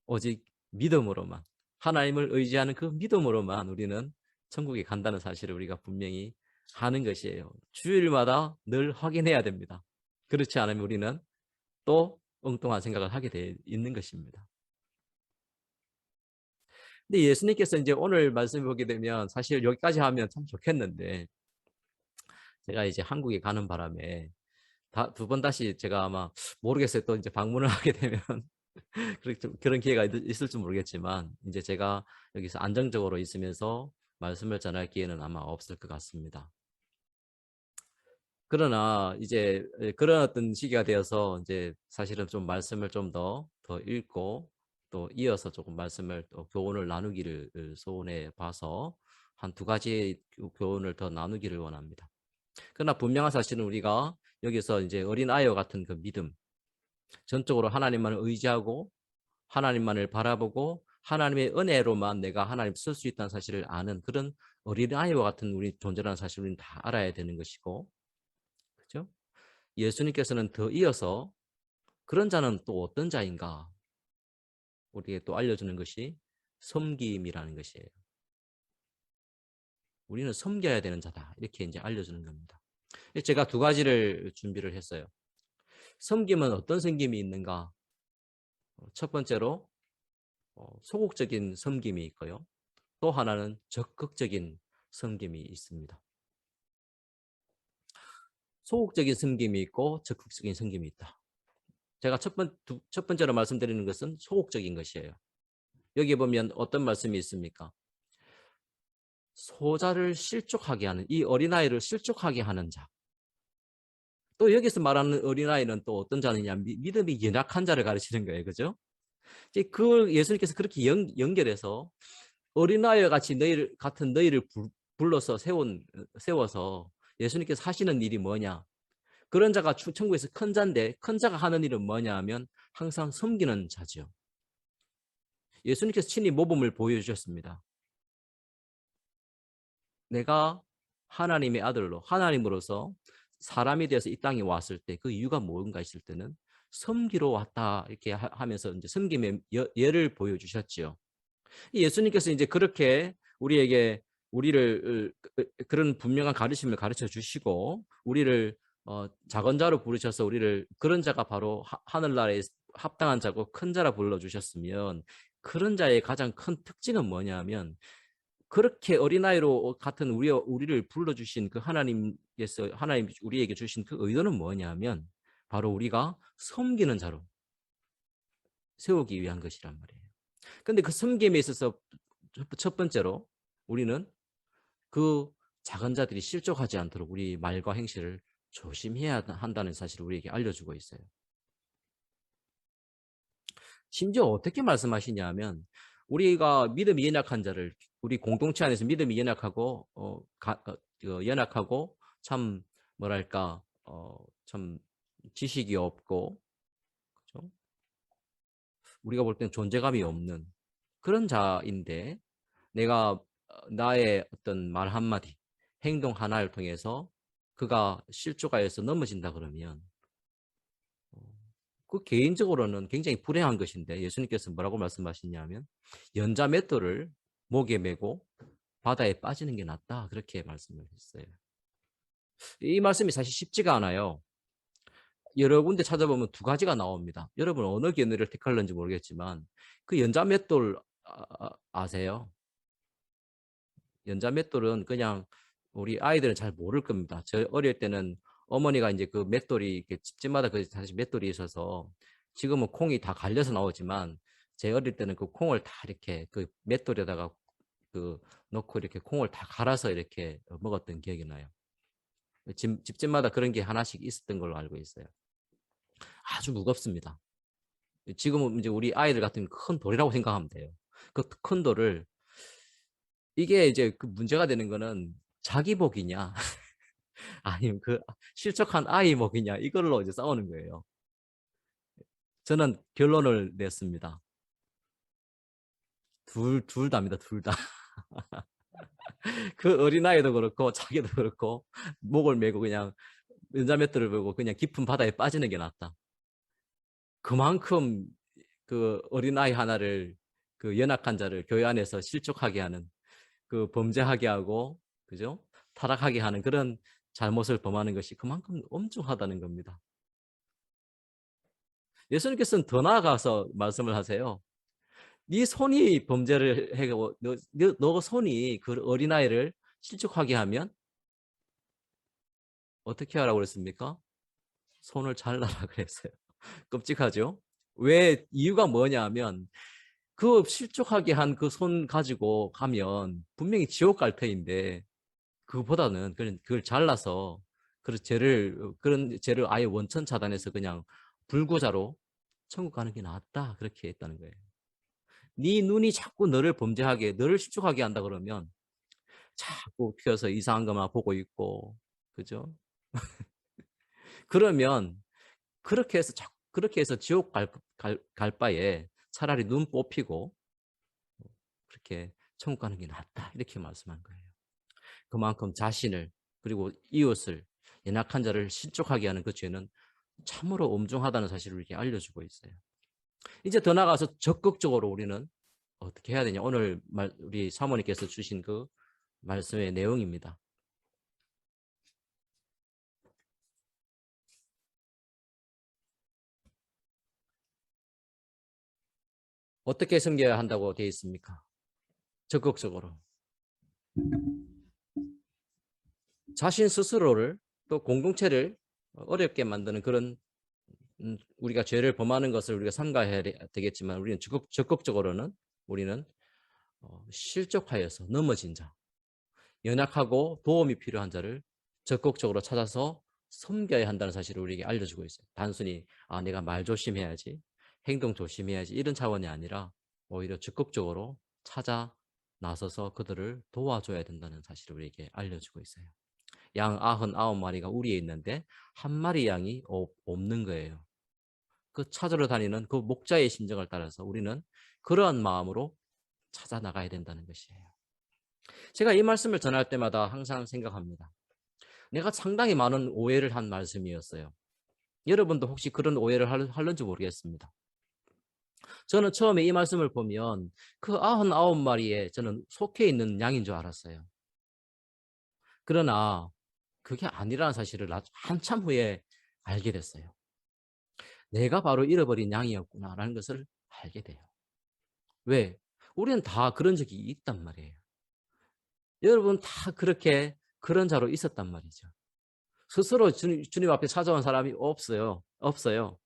오직 믿음으로만, 하나님을 의지하는 그 믿음으로만 우리는 천국에 간다는 사실을 우리가 분명히 하는 것이에요. 주일마다 늘 확인해야 됩니다. 그렇지 않으면 우리는 또 엉뚱한 생각을 하게 돼 있는 것입니다. 근데 예수님께서 이제 오늘 말씀 보게 되면 사실 여기까지 하면 참 좋겠는데 제가 이제 한국에 가는 바람에 두 번 다시 제가 아마 모르겠어요. 또 이제 방문을 하게 되면 그런 기회가 있을지 모르겠지만 이제 제가 여기서 안정적으로 있으면서 말씀을 전할 기회는 아마 없을 것 같습니다. 그러나 이제 그런 어떤 시기가 되어서 이제 사실은 좀 말씀을 좀 더 읽고 또 이어서 조금 말씀을 또 교훈을 나누기를 소원해 봐서 한 두 가지 교훈을 더 나누기를 원합니다. 그러나 분명한 사실은 우리가 여기서 이제 어린아이와 같은 그 믿음, 전적으로 하나님만을 의지하고 하나님만을 바라보고 하나님의 은혜로만 내가 하나님 쓸 수 있다는 사실을 아는 그런 어린아이와 같은 우리 존재라는 사실을 우리는 다 알아야 되는 것이고, 그렇죠? 예수님께서는 더 이어서 그런 자는 또 어떤 자인가 우리에게 또 알려주는 것이 섬김이라는 것이에요. 우리는 섬겨야 되는 자다 이렇게 이제 알려주는 겁니다. 제가 두 가지를 준비를 했어요. 섬김은 어떤 섬김이 있는가? 첫 번째로 소극적인 섬김이 있고요. 또 하나는 적극적인 섬김이 있습니다. 소극적인 섬김이 있고 적극적인 섬김이 있다. 제가 첫 번째로 말씀드리는 것은 소극적인 것이에요. 여기 보면 어떤 말씀이 있습니까? 소자를 실족하게 하는, 이 어린아이를 실족하게 하는 자. 또 여기서 말하는 어린아이는 또 어떤 자느냐? 믿음이 연약한 자를 가르치는 거예요. 그죠? 그 예수님께서 그렇게 연결해서 어린아이와 같이 너희를 불러서 세워서 예수님께서 하시는 일이 뭐냐? 그런 자가 천국에서 큰 자인데 큰 자가 하는 일은 뭐냐 하면 항상 섬기는 자죠. 예수님께서 친히 모범을 보여주셨습니다. 내가 하나님의 아들로 하나님으로서 사람이 되어서 이 땅에 왔을 때 그 이유가 뭔가 있을 때는 섬기러 왔다 이렇게 하면서 이제 섬김의 예를 보여주셨지요. 예수님께서 이제 그렇게 우리에게 우리를 그런 분명한 가르침을 가르쳐 주시고 우리를 작은 자로 부르셔서 우리를 그런 자가 바로 하늘나라에 합당한 자고 큰 자라 불러 주셨으면 그런 자의 가장 큰 특징은 뭐냐면 그렇게 어린아이로 같은 우리를 불러주신 그 하나님께서 하나님 우리에게 주신 그 의도는 뭐냐면 바로 우리가 섬기는 자로 세우기 위한 것이란 말이에요. 근데 그 섬김에 있어서 첫 번째로 우리는 그 작은 자들이 실족하지 않도록 우리 말과 행실을 조심해야 한다는 사실을 우리에게 알려주고 있어요. 심지어 어떻게 말씀하시냐면 우리가 믿음이 연약한 자를 우리 공동체 안에서 믿음이 연약하고 연약하고 참 뭐랄까 참 지식이 없고 그렇죠? 우리가 볼 땐 존재감이 없는 그런 자인데 내가 나의 어떤 말 한마디 행동 하나를 통해서 그가 실족하여서 넘어진다 그러면 그 개인적으로는 굉장히 불행한 것인데 예수님께서 뭐라고 말씀하시냐면 연자 맷돌을 목에 메고 바다에 빠지는 게 낫다 그렇게 말씀을 했어요. 이 말씀이 사실 쉽지가 않아요. 여러 군데 찾아보면 두 가지가 나옵니다. 여러분 어느 견해를 택할는지 모르겠지만 그 연자 맷돌 아세요? 연자 맷돌은 그냥 우리 아이들은 잘 모를 겁니다. 저 어릴 때는 어머니가 이제 그 맷돌이 이렇게 집집마다 그 사실 맷돌이 있어서 지금은 콩이 다 갈려서 나오지만 제 어릴 때는 그 콩을 다 이렇게 그 맷돌에다가 그 넣고 이렇게 콩을 다 갈아서 이렇게 먹었던 기억이 나요. 집집마다 그런 게 하나씩 있었던 걸로 알고 있어요. 아주 무겁습니다. 지금은 이제 우리 아이들 같은 큰 돌이라고 생각하면 돼요. 그 큰 돌을 이게 이제 그 문제가 되는 거는 자기 복이냐 아니면 그 실족한 아이 복이냐 이걸로 이제 싸우는 거예요. 저는 결론을 냈습니다. 둘 다입니다. 둘 다. 그 어린아이도 그렇고 자기도 그렇고 목을 메고 그냥 연자맷돌을 보고 그냥 깊은 바다에 빠지는 게 낫다. 그만큼 그 어린아이 하나를 그 연약한 자를 교회 안에서 실족하게 하는 그 범죄하게 하고 그죠? 타락하게 하는 그런 잘못을 범하는 것이 그만큼 엄중하다는 겁니다. 예수님께서는 더 나아가서 말씀을 하세요. 네 손이 범죄를 해고 너 손이 그 어린아이를 실족하게 하면 어떻게 하라고 그랬습니까? 손을 잘라라 그랬어요. 끔찍하죠? 왜 이유가 뭐냐면 그 실족하게 한 그 손 가지고 가면 분명히 지옥 갈 터인데 그보다는 그걸 잘라서 그런 죄를 아예 원천 차단해서 그냥 불구자로 천국 가는 게 낫다 그렇게 했다는 거예요. 네 눈이 자꾸 너를 실족하게 한다 그러면 자꾸 튀어서 이상한 것만 보고 있고 그죠? 그러면 그렇게 해서 지옥 갈 바에 차라리 눈 뽑히고 그렇게 천국 가는 게 낫다 이렇게 말씀한 거예요. 그만큼 자신을 그리고 이웃을 연약한 자를 실족하게 하는 그 죄는 참으로 엄중하다는 사실을 이렇게 알려주고 있어요. 이제 더 나아가서 적극적으로 우리는 어떻게 해야 되냐. 오늘 우리 사모님께서 주신 그 말씀의 내용입니다. 어떻게 섬겨야 한다고 되어 있습니까? 적극적으로. 자신 스스로를 또 공동체를 어렵게 만드는 그런 우리가 죄를 범하는 것을 우리가 삼가해야 되겠지만 우리는 적극적으로는 우리는 실족하여서 넘어진 자, 연약하고 도움이 필요한 자를 적극적으로 찾아서 섬겨야 한다는 사실을 우리에게 알려주고 있어요. 단순히 내가 말 조심해야지, 행동 조심해야지 이런 차원이 아니라 오히려 적극적으로 찾아 나서서 그들을 도와줘야 된다는 사실을 우리에게 알려주고 있어요. 양 99마리가 우리에 있는데 한 마리 양이 없는 거예요. 그 찾으러 다니는 그 목자의 심정을 따라서 우리는 그러한 마음으로 찾아 나가야 된다는 것이에요. 제가 이 말씀을 전할 때마다 항상 생각합니다. 내가 상당히 많은 오해를 한 말씀이었어요. 여러분도 혹시 그런 오해를 하는지 모르겠습니다. 저는 처음에 이 말씀을 보면 그 99마리에 저는 속해 있는 양인 줄 알았어요. 그러나 그게 아니라는 사실을 한참 후에 알게 됐어요. 내가 바로 잃어버린 양이었구나라는 것을 알게 돼요. 왜? 우리는 다 그런 적이 있단 말이에요. 여러분 다 그렇게 그런 자로 있었단 말이죠. 스스로 주님 앞에 찾아온 사람이 없어요. 없어요.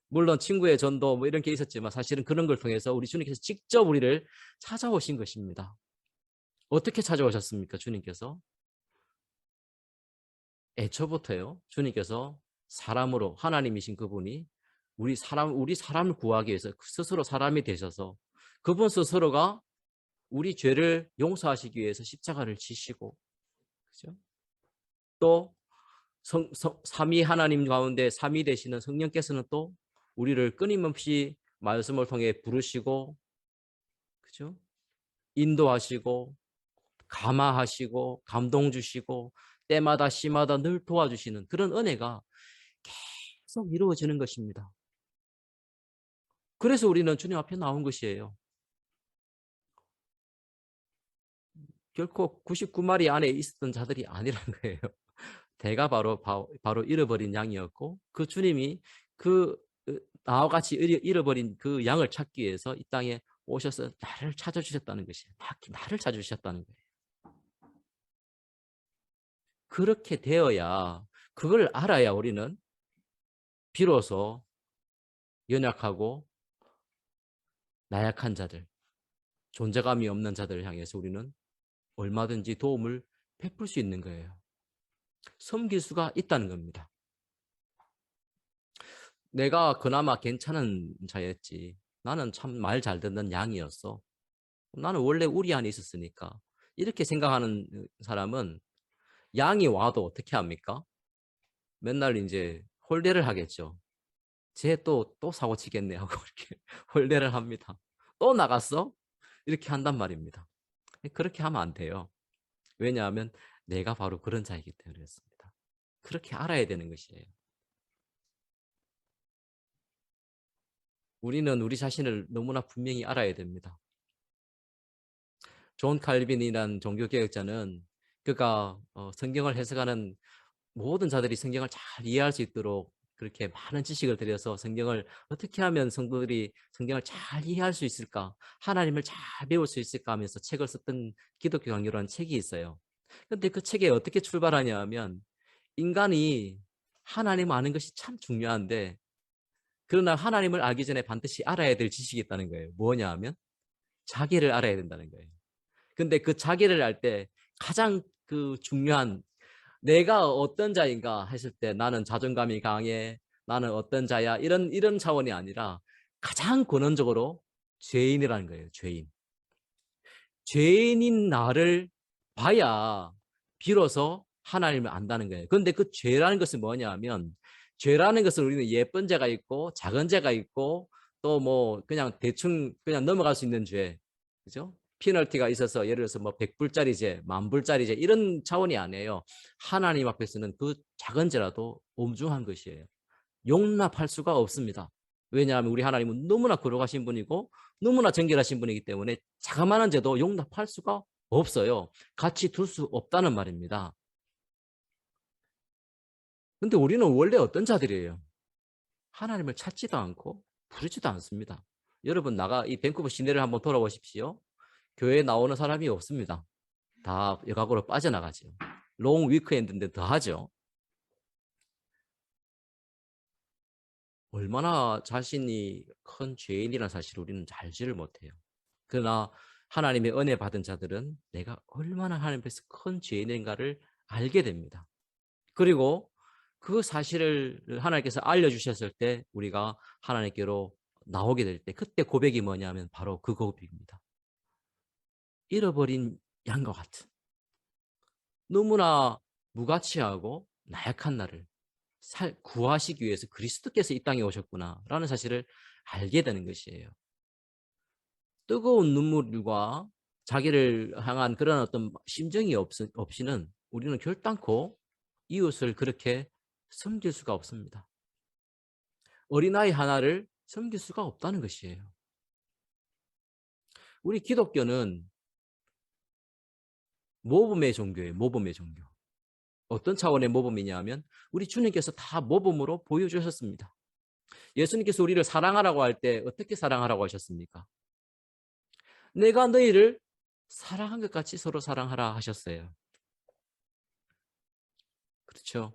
물론 친구의 전도 뭐 이런 게 있었지만 사실은 그런 걸 통해서 우리 주님께서 직접 우리를 찾아오신 것입니다. 어떻게 찾아오셨습니까? 주님께서 애초부터요. 주님께서 사람으로 하나님이신 그분이 우리 사람을 구하기 위해서 스스로 사람이 되셔서 그분 스스로가 우리 죄를 용서하시기 위해서 십자가를 지시고, 그죠? 또 삼위 하나님 가운데 삼위 되시는 성령께서는 또 우리를 끊임없이 말씀을 통해 부르시고, 그죠? 인도하시고 감화하시고 감동 주시고 때마다 시마다 늘 도와주시는 그런 은혜가 계속 이루어지는 것입니다. 그래서 우리는 주님 앞에 나온 것이에요. 결코 99마리 안에 있었던 자들이 아니라는 거예요. 대가 바로 잃어버린 양이었고 그 주님이 그 나와 같이 잃어버린 그 양을 찾기 위해서 이 땅에 오셔서 나를 찾아주셨다는 것이에요. 나를 찾아주셨다는 거예요. 그렇게 되어야 그걸 알아야 우리는 비로소 연약하고 나약한 자들, 존재감이 없는 자들을 향해서 우리는 얼마든지 도움을 베풀 수 있는 거예요. 섬길 수가 있다는 겁니다. 내가 그나마 괜찮은 자였지. 나는 참 말 잘 듣는 양이었어. 나는 원래 우리 안에 있었으니까. 이렇게 생각하는 사람은 양이 와도 어떻게 합니까? 맨날 이제 홀대를 하겠죠. 쟤 또 사고 치겠네 하고 이렇게 홀대를 합니다. 또 나갔어? 이렇게 한단 말입니다. 그렇게 하면 안 돼요. 왜냐하면 내가 바로 그런 자이기 때문에 그렇습니다. 그렇게 알아야 되는 것이에요. 우리는 우리 자신을 너무나 분명히 알아야 됩니다. 존 칼빈이라는 종교개혁자는 그가 성경을 해석하는 모든 자들이 성경을 잘 이해할 수 있도록 그렇게 많은 지식을 들여서 성경을 어떻게 하면 성도들이 성경을 잘 이해할 수 있을까? 하나님을 잘 배울 수 있을까 하면서 책을 썼던 기독교 강요라는 책이 있어요. 근데 그 책에 어떻게 출발하냐 하면 인간이 하나님 아는 것이 참 중요한데 그러나 하나님을 알기 전에 반드시 알아야 될 지식이 있다는 거예요. 뭐냐 하면 자기를 알아야 된다는 거예요. 근데 그 자기를 알 때 가장 그 중요한 내가 어떤 자인가 했을 때 나는 자존감이 강해, 나는 어떤 자야 이런 차원이 아니라 가장 근원적으로 죄인이라는 거예요. 죄인. 죄인인 나를 봐야 비로소 하나님을 안다는 거예요. 그런데 그 죄라는 것은 뭐냐 하면 죄라는 것은 우리는 예쁜 죄가 있고 작은 죄가 있고 또 뭐 그냥 대충 그냥 넘어갈 수 있는 죄. 그죠? 피널티가 있어서 예를 들어서 뭐 100불짜리 죄, 10,000불짜리 죄 이런 차원이 아니에요. 하나님 앞에서는 그 작은 죄라도 엄중한 것이에요. 용납할 수가 없습니다. 왜냐하면 우리 하나님은 너무나 거룩하신 분이고 너무나 정결하신 분이기 때문에 자그마한 죄도 용납할 수가 없어요. 같이 둘 수 없다는 말입니다. 근데 우리는 원래 어떤 자들이에요? 하나님을 찾지도 않고 부르지도 않습니다. 여러분 이 밴쿠버 시내를 한번 돌아보십시오. 교회에 나오는 사람이 없습니다. 다 외곽으로 빠져나가죠. 롱 위크엔드인데 더 하죠. 얼마나 자신이 큰 죄인이라는 사실을 우리는 알지를 못해요. 그러나 하나님의 은혜 받은 자들은 내가 얼마나 하나님 앞에서 큰 죄인인가를 알게 됩니다. 그리고 그 사실을 하나님께서 알려주셨을 때 우리가 하나님께로 나오게 될 때 그때 고백이 뭐냐면 바로 그 고백입니다. 잃어버린 양과 같은 너무나 무가치하고 나약한 나를 구하시기 위해서 그리스도께서 이 땅에 오셨구나라는 사실을 알게 되는 것이에요. 뜨거운 눈물과 자기를 향한 그런 어떤 심정이 없이는 우리는 결단코 이웃을 그렇게 섬길 수가 없습니다. 어린아이 하나를 섬길 수가 없다는 것이에요. 우리 기독교는 모범의 종교예요. 모범의 종교. 어떤 차원의 모범이냐 하면 우리 주님께서 다 모범으로 보여주셨습니다. 예수님께서 우리를 사랑하라고 할 때 어떻게 사랑하라고 하셨습니까? 내가 너희를 사랑한 것 같이 서로 사랑하라 하셨어요. 그렇죠?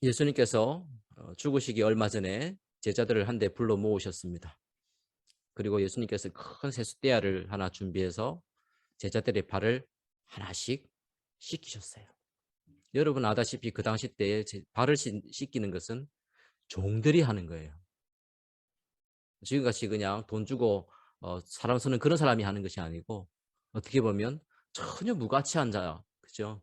예수님께서 죽으시기 얼마 전에 제자들을 한데 불러 모으셨습니다. 그리고 예수님께서 큰 세숫대야를 하나 준비해서 제자들의 발을 하나씩 씻기셨어요. 여러분 아다시피 그 당시 때에 발을 씻기는 것은 종들이 하는 거예요. 지금같이 그냥 돈 주고 사람 쓰는 그런 사람이 하는 것이 아니고 어떻게 보면 전혀 무가치한 자, 그죠?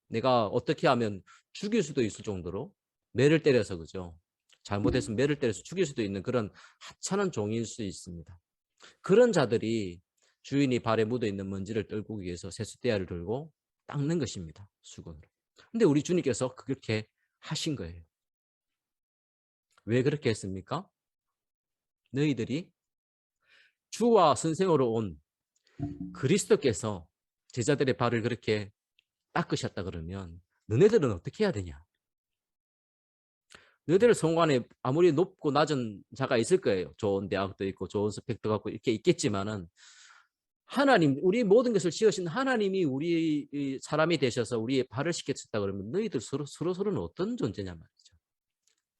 내가 어떻게 하면 죽일 수도 있을 정도로 매를 때려서, 그죠? 잘못했으면 매를 때려서 죽일 수도 있는 그런 하찮은 종일 수 있습니다. 그런 자들이 주인이 발에 묻어있는 먼지를 떨고 위해서 세숫대야를 들고 닦는 것입니다. 수건으로. 근데 우리 주님께서 그렇게 하신 거예요. 왜 그렇게 했습니까? 너희들이 주와 선생으로 온 그리스도께서 제자들의 발을 그렇게 닦으셨다 그러면 너네들은 어떻게 해야 되냐? 너희들 성관에 아무리 높고 낮은 자가 있을 거예요. 좋은 대학도 있고 좋은 스펙도 갖고 이렇게 있겠지만은 하나님, 우리 모든 것을 지으신 하나님이 우리 사람이 되셔서 우리의 발을 씻겼다 그러면 너희들 서로는 어떤 존재냐 말이죠.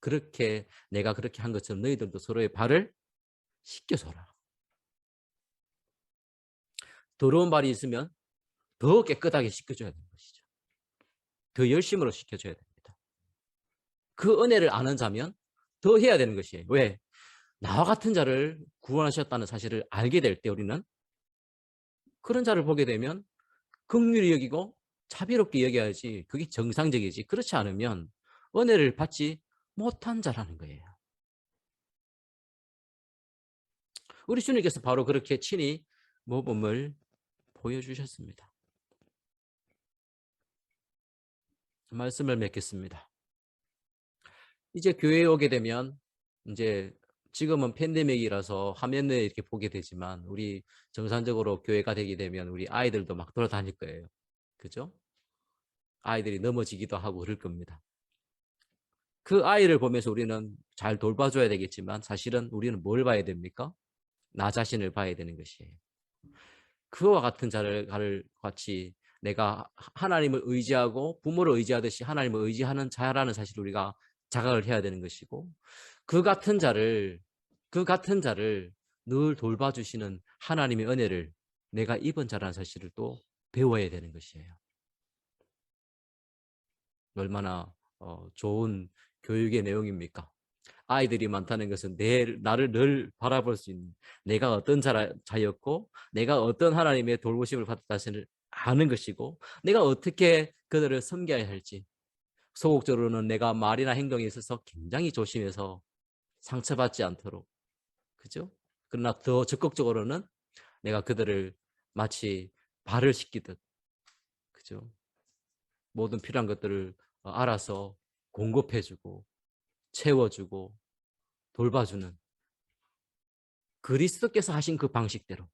그렇게 내가 그렇게 한 것처럼 너희들도 서로의 발을 씻겨줘라. 더러운 발이 있으면 더 깨끗하게 씻겨줘야 되는 것이죠. 더 열심으로 씻겨줘야 됩니다. 그 은혜를 아는 자면 더 해야 되는 것이에요. 왜? 나와 같은 자를 구원하셨다는 사실을 알게 될 때 우리는 그런 자를 보게 되면 긍휼히 여기고 자비롭게 여겨야지. 그게 정상적이지. 그렇지 않으면 은혜를 받지 못한 자라는 거예요. 우리 주님께서 바로 그렇게 친히 모범을 보여주셨습니다. 말씀을 맺겠습니다. 이제 교회에 오게 되면 이제 지금은 팬데믹이라서 화면에 이렇게 보게 되지만 우리 정상적으로 교회가 되게 되면 우리 아이들도 막 돌아다닐 거예요. 그죠? 아이들이 넘어지기도 하고 그럴 겁니다. 그 아이를 보면서 우리는 잘 돌봐줘야 되겠지만 사실은 우리는 뭘 봐야 됩니까? 나 자신을 봐야 되는 것이에요. 그와 같은 자를 같이 내가 하나님을 의지하고 부모를 의지하듯이 하나님을 의지하는 자라는 사실을 우리가 자각을 해야 되는 것이고 그 같은 자를 늘 돌봐주시는 하나님의 은혜를 내가 입은 자라는 사실을 또 배워야 되는 것이에요. 얼마나 좋은 교육의 내용입니까? 아이들이 많다는 것은 나를 늘 바라볼 수 있는 내가 어떤 자였고 내가 어떤 하나님의 돌보심을 받았다는 아는 것이고 내가 어떻게 그들을 섬겨야 할지 소극적으로는 내가 말이나 행동에 있어서 굉장히 조심해서 상처받지 않도록 그죠? 그러나 더 적극적으로는 내가 그들을 마치 발을 씻기듯 그죠? 모든 필요한 것들을 알아서 공급해주고 채워주고 돌봐주는 그리스도께서 하신 그 방식대로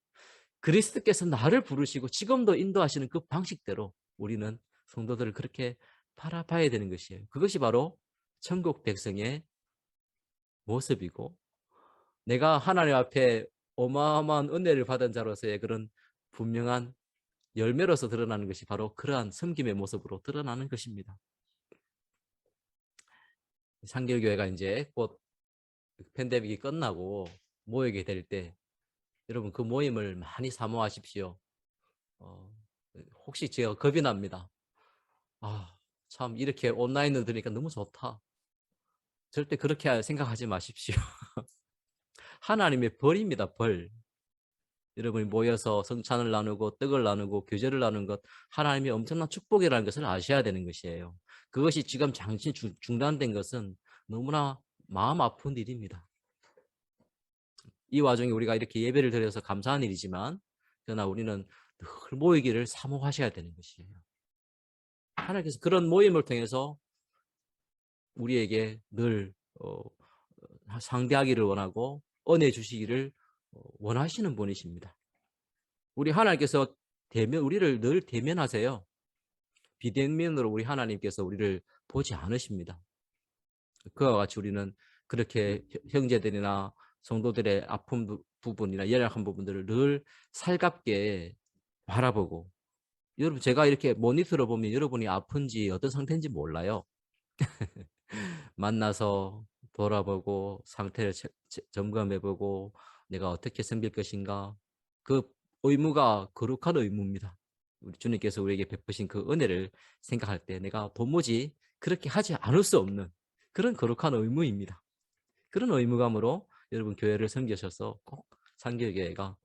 그리스도께서 나를 부르시고 지금도 인도하시는 그 방식대로 우리는 성도들을 그렇게 바라봐야 되는 것이에요. 그것이 바로 천국 백성의 모습이고 내가 하나님 앞에 어마어마한 은혜를 받은 자로서의 그런 분명한 열매로서 드러나는 것이 바로 그러한 섬김의 모습으로 드러나는 것입니다. 상결교회가 이제 곧 팬데믹이 끝나고 모이게 될 때 여러분 그 모임을 많이 사모하십시오. 혹시 제가 겁이 납니다. 참 이렇게 온라인으로 들으니까 너무 좋다. 절대 그렇게 생각하지 마십시오. 하나님의 벌입니다. 벌. 여러분이 모여서 성찬을 나누고 떡을 나누고 교제를 나누는 것 하나님의 엄청난 축복이라는 것을 아셔야 되는 것이에요. 그것이 지금 잠시 중단된 것은 너무나 마음 아픈 일입니다. 이 와중에 우리가 이렇게 예배를 드려서 감사한 일이지만 그러나 우리는 늘 모이기를 사모하셔야 되는 것이에요. 하나님께서 그런 모임을 통해서 우리에게 늘 상대하기를 원하고 은혜 주시기를 원하시는 분이십니다. 우리 하나님께서 우리를 늘 대면하세요. 비대면으로 우리 하나님께서 우리를 보지 않으십니다. 그와 같이 우리는 그렇게 형제들이나 성도들의 아픈 부분이나 연약한 부분들을 늘 살갑게 바라보고, 여러분 제가 이렇게 모니터로 보면 여러분이 아픈지 어떤 상태인지 몰라요. 만나서 돌아보고 상태를 점검해보고 내가 어떻게 섬길 것인가, 그 의무가 거룩한 의무입니다. 우리 주님께서 우리에게 베푸신 그 은혜를 생각할 때 내가 도무지 그렇게 하지 않을 수 없는 그런 거룩한 의무입니다. 그런 의무감으로 여러분 교회를 섬기셔서 꼭 상교회가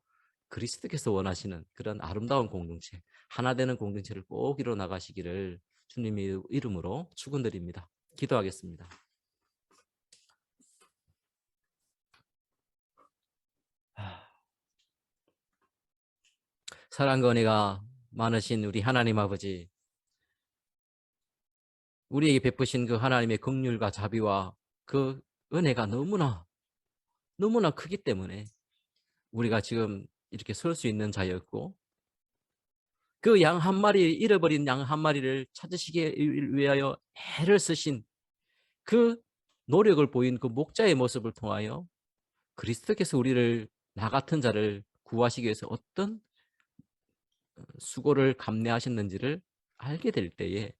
그리스도께서 원하시는 그런 아름다운 공동체, 하나 되는 공동체를 꼭 이뤄 나가시기를 주님의 이름으로 축원드립니다. 기도하겠습니다. 사랑과 은혜가 많으신 우리 하나님 아버지, 우리에게 베푸신 그 하나님의 긍휼과 자비와 그 은혜가 너무나 크기 때문에 우리가 지금 이렇게 설 수 있는 자였고, 그 양 한 마리, 잃어버린 양 한 마리를 찾으시기 위하여 애를 쓰신 그 노력을 보인 그 목자의 모습을 통하여 그리스도께서 우리를, 나 같은 자를 구하시기 위해서 어떤 수고를 감내하셨는지를 알게 될 때에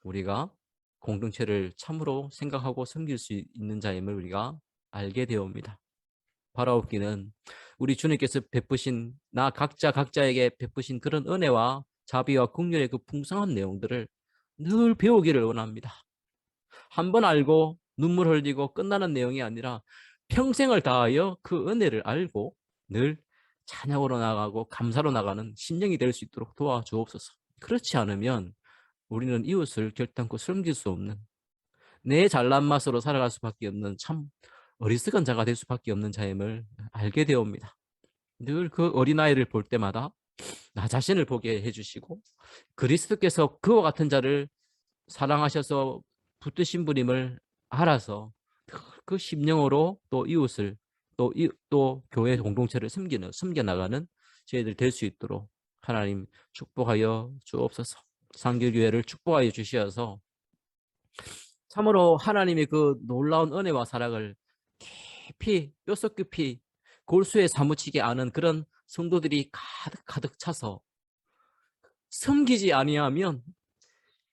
우리가 공동체를 참으로 생각하고 섬길 수 있는 자임을 우리가 알게 되옵니다. 바라옵기는 우리 주님께서 베푸신, 나 각자에게 베푸신 그런 은혜와 자비와 긍휼의 그 풍성한 내용들을 늘 배우기를 원합니다. 한번 알고 눈물 흘리고 끝나는 내용이 아니라 평생을 다하여 그 은혜를 알고 늘 찬양으로 나가고 감사로 나가는 심령이 될 수 있도록 도와주옵소서. 그렇지 않으면 우리는 이웃을 결단코 섬길 수 없는, 내 잘난 맛으로 살아갈 수밖에 없는 참 어리석은 자가 될 수밖에 없는 자임을 알게 되옵니다. 늘 그 어린아이를 볼 때마다 나 자신을 보게 해주시고, 그리스도께서 그와 같은 자를 사랑하셔서 붙드신 분임을 알아서 그 심령으로 또 이웃을, 또 교회 공동체를 섬겨나가는 저희들 될 수 있도록 하나님 축복하여 주옵소서. 상교교회를 축복하여 주시어서 참으로 하나님의 그 놀라운 은혜와 사랑을 깊이, 뼛속 깊이 골수에 사무치게 아는 그런 성도들이 가득 차서 섬기지 아니하면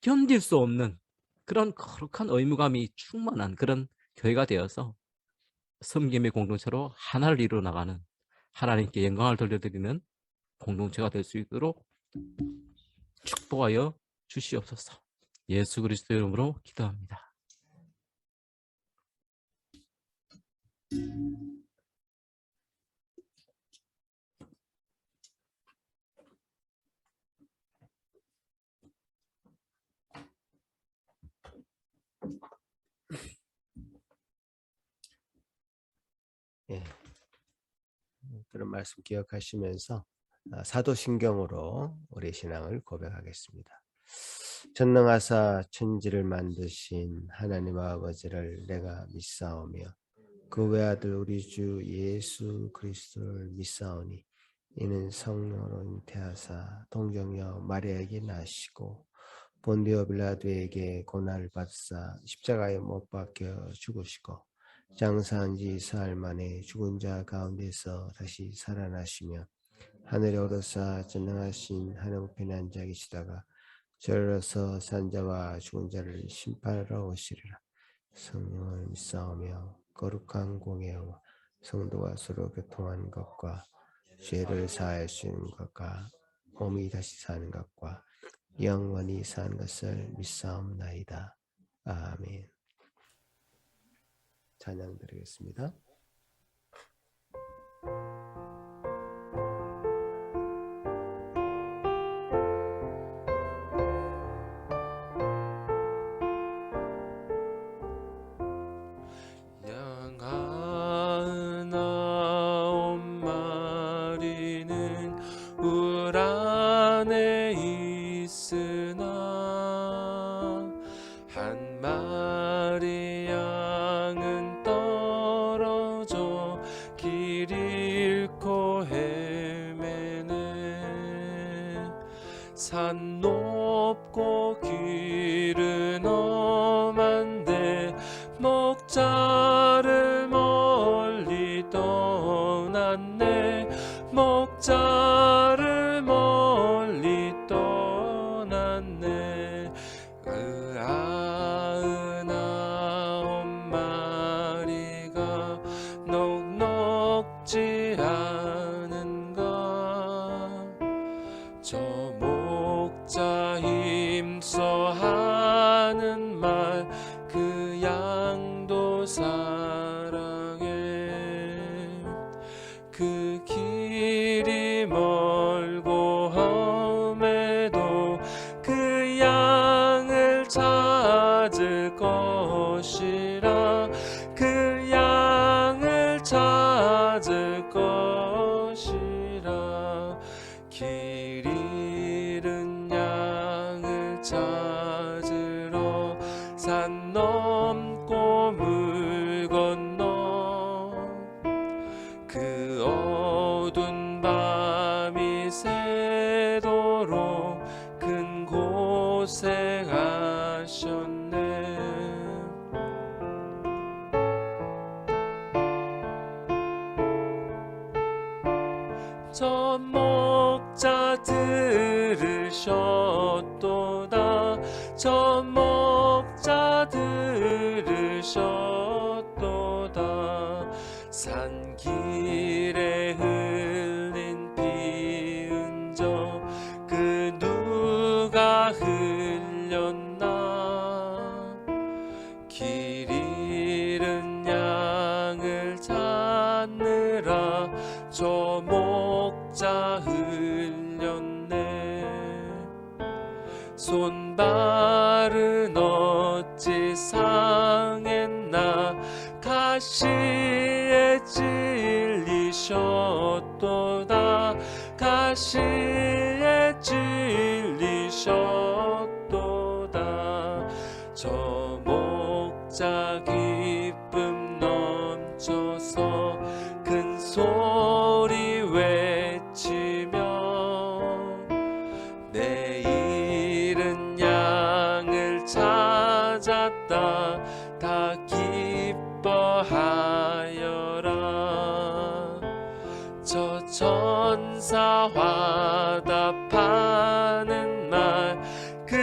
견딜 수 없는 그런 거룩한 의무감이 충만한 그런 교회가 되어서 섬김의 공동체로 하나를 이루어 나가는, 하나님께 영광을 돌려드리는 공동체가 될 수 있도록 축복하여 주시옵소서. 예수 그리스도 이름으로 기도합니다. 예. 그런 말씀 기억하시면서 사도신경으로 우리 신앙을 고백하겠습니다. 전능하사 천지를 만드신 하나님 아버지를 내가 믿사오며 그 외아들 우리 주 예수 그리스도를 믿사오니 이는 성령으로 잉태하사 동정녀 마리아에게 나시고 본디오 빌라도에게 고난을 받사 십자가에 못 박혀 죽으시고 장사한 지 사흘 만에 죽은 자 가운데서 다시 살아나시며 하늘에 오르사 전능하신 하늘 우편에 앉아 계시다가 저리로서 산 자와 죽은 자를 심판하러 오시리라. 성령을 믿사오며 거룩한 공예와 성도가 서로 교통하는 것과 죄를 사할 수 있는 것과 몸이 다시 사는 것과 영원히 사는 것을 믿사옵나이다. 아멘. 찬양 드리겠습니다. 마리 양은 떨어져 길 잃고 헤매네. 산 높고 길은 험한데 목자를 멀리 떠났네. 목자를 멀리 떠났네. 그 99마리가 넉넉지 않은가. 저 목자 힘써 하는 말 그 양도 사랑해. 그 길이 멀고 험해도 그 양을 찾을 것이라. 그 양을 찾을 것이라. 길 잃은 양을 찾으러 산 넘고 물 건너. 그 어두운 밤이 새도록 큰 고생하셨네. 저 목자 들으셨도다. 저 목자 들으셨도다. 산길에 흘린 피 흔적 그 누가 흘렸나. 길 잃은 양을 찾느라 저 목자 흘렸네. 손발은 어찌 상했나. 가시에 찔리셨도다. 가시에 찔리셨도다. 저 목자 기쁨 넘쳐서 큰 소리 외치며 내 잃은 양을 찾았다 다 기뻐하여라. 저 천사 화답하는 말 그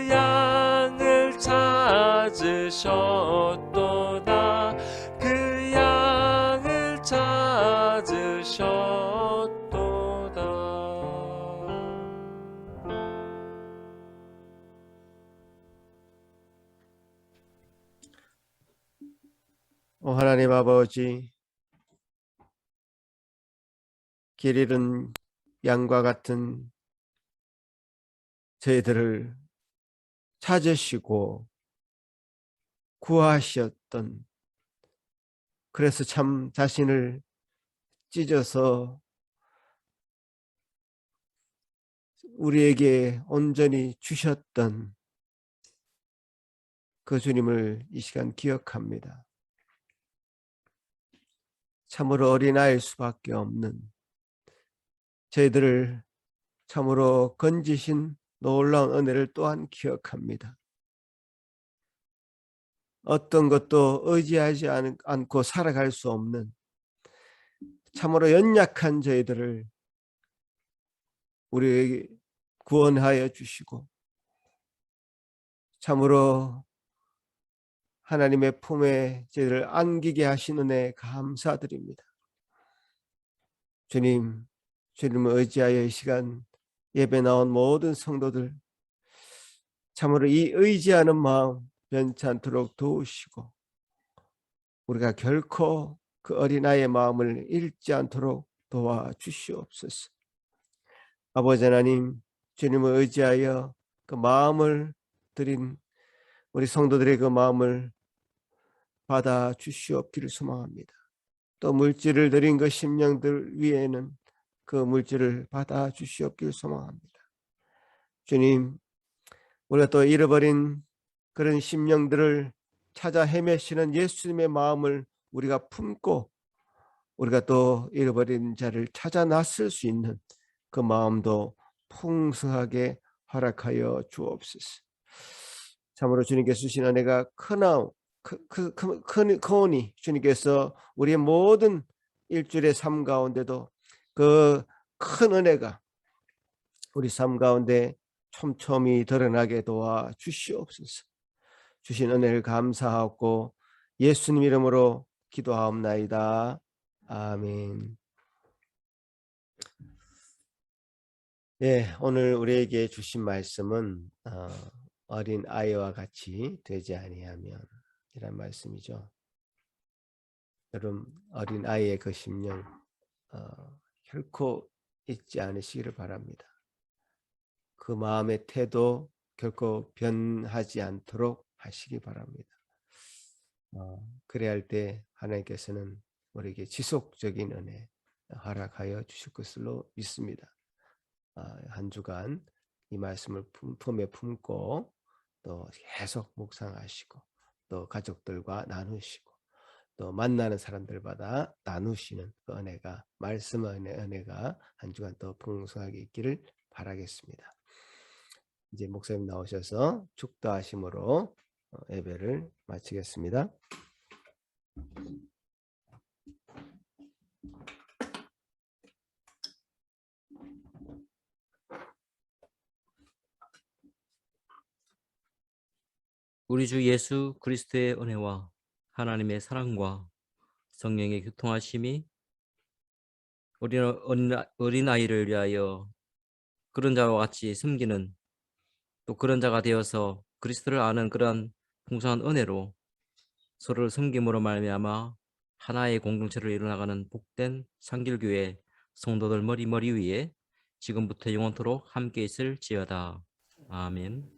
양을 찾으셨도다. 그 양을 찾으셨도다. 하나님 아버지, 길 잃은 양과 같은 저희들을 찾으시고 구하셨던, 그래서 참 자신을 찢어서 우리에게 온전히 주셨던 그 주님을 이 시간 기억합니다. 참으로 어린아이일 수밖에 없는 저희들을 참으로 건지신 놀라운 은혜를 또한 기억합니다. 어떤 것도 의지하지 않고 살아갈 수 없는 참으로 연약한 저희들을 우리에게 구원하여 주시고 참으로 하나님의 품에 저희들을 안기게 하신 은혜 감사드립니다. 주님, 주님을 의지하여 이 시간 예배 나온 모든 성도들 참으로 이 의지하는 마음 변치 않도록 도우시고 우리가 결코 그 어린아이의 마음을 잃지 않도록 도와주시옵소서. 아버지 하나님, 주님을 의지하여 그 마음을 드린 우리 성도들의 그 마음을 받아 주시옵기를 소망합니다. 또 물질을 드린 그 심령들 위에는 그 물질을 받아 주시옵기를 소망합니다. 주님, 우리가 또 잃어버린 그런 심령들을 찾아 헤매시는 예수님의 마음을 우리가 품고 우리가 또 잃어버린 자를 찾아 나설 수 있는 그 마음도 풍성하게 허락하여 주옵소서. 참으로 주님께서 주신 은혜가 크오니 주님께서 우리의 모든 일주일의 삶 가운데도 그 큰 은혜가 우리 삶 가운데 촘촘히 드러나게 도와 주시옵소서. 주신 은혜를 감사하고 예수님 이름으로 기도하옵나이다. 아멘. 네, 오늘 우리에게 주신 말씀은 어린 아이와 같이 되지 아니하면 이란 말씀이죠. 여러분 어린 아이의 그 심령 결코 잊지 않으시기를 바랍니다. 그 마음의 태도 결코 변하지 않도록 하시기 바랍니다. 그래야 할 때 하나님께서는 우리에게 지속적인 은혜 허락하여 주실 것으로 믿습니다. 한 주간 이 말씀을 품에 품고 또 계속 묵상하시고 또 가족들과 나누시고 또 만나는 사람들마다 나누시는 그 은혜가 말씀의 은혜가 한 주간 더 풍성하게 있기를 바라겠습니다. 이제 목사님 나오셔서 축도하심으로 예배를 마치겠습니다. 우리 주 예수 그리스도의 은혜와 하나님의 사랑과 성령의 교통하심이 어린아이를 위하여 그런 자와 같이 섬기는 또 그런 자가 되어서 그리스도를 아는 그러한 풍성한 은혜로 서로를 섬김으로 말미암아 하나의 공동체를 이루어나가는 복된 상길교회 성도들 머리 위에 지금부터 영원토록 함께 있을지어다. 아멘.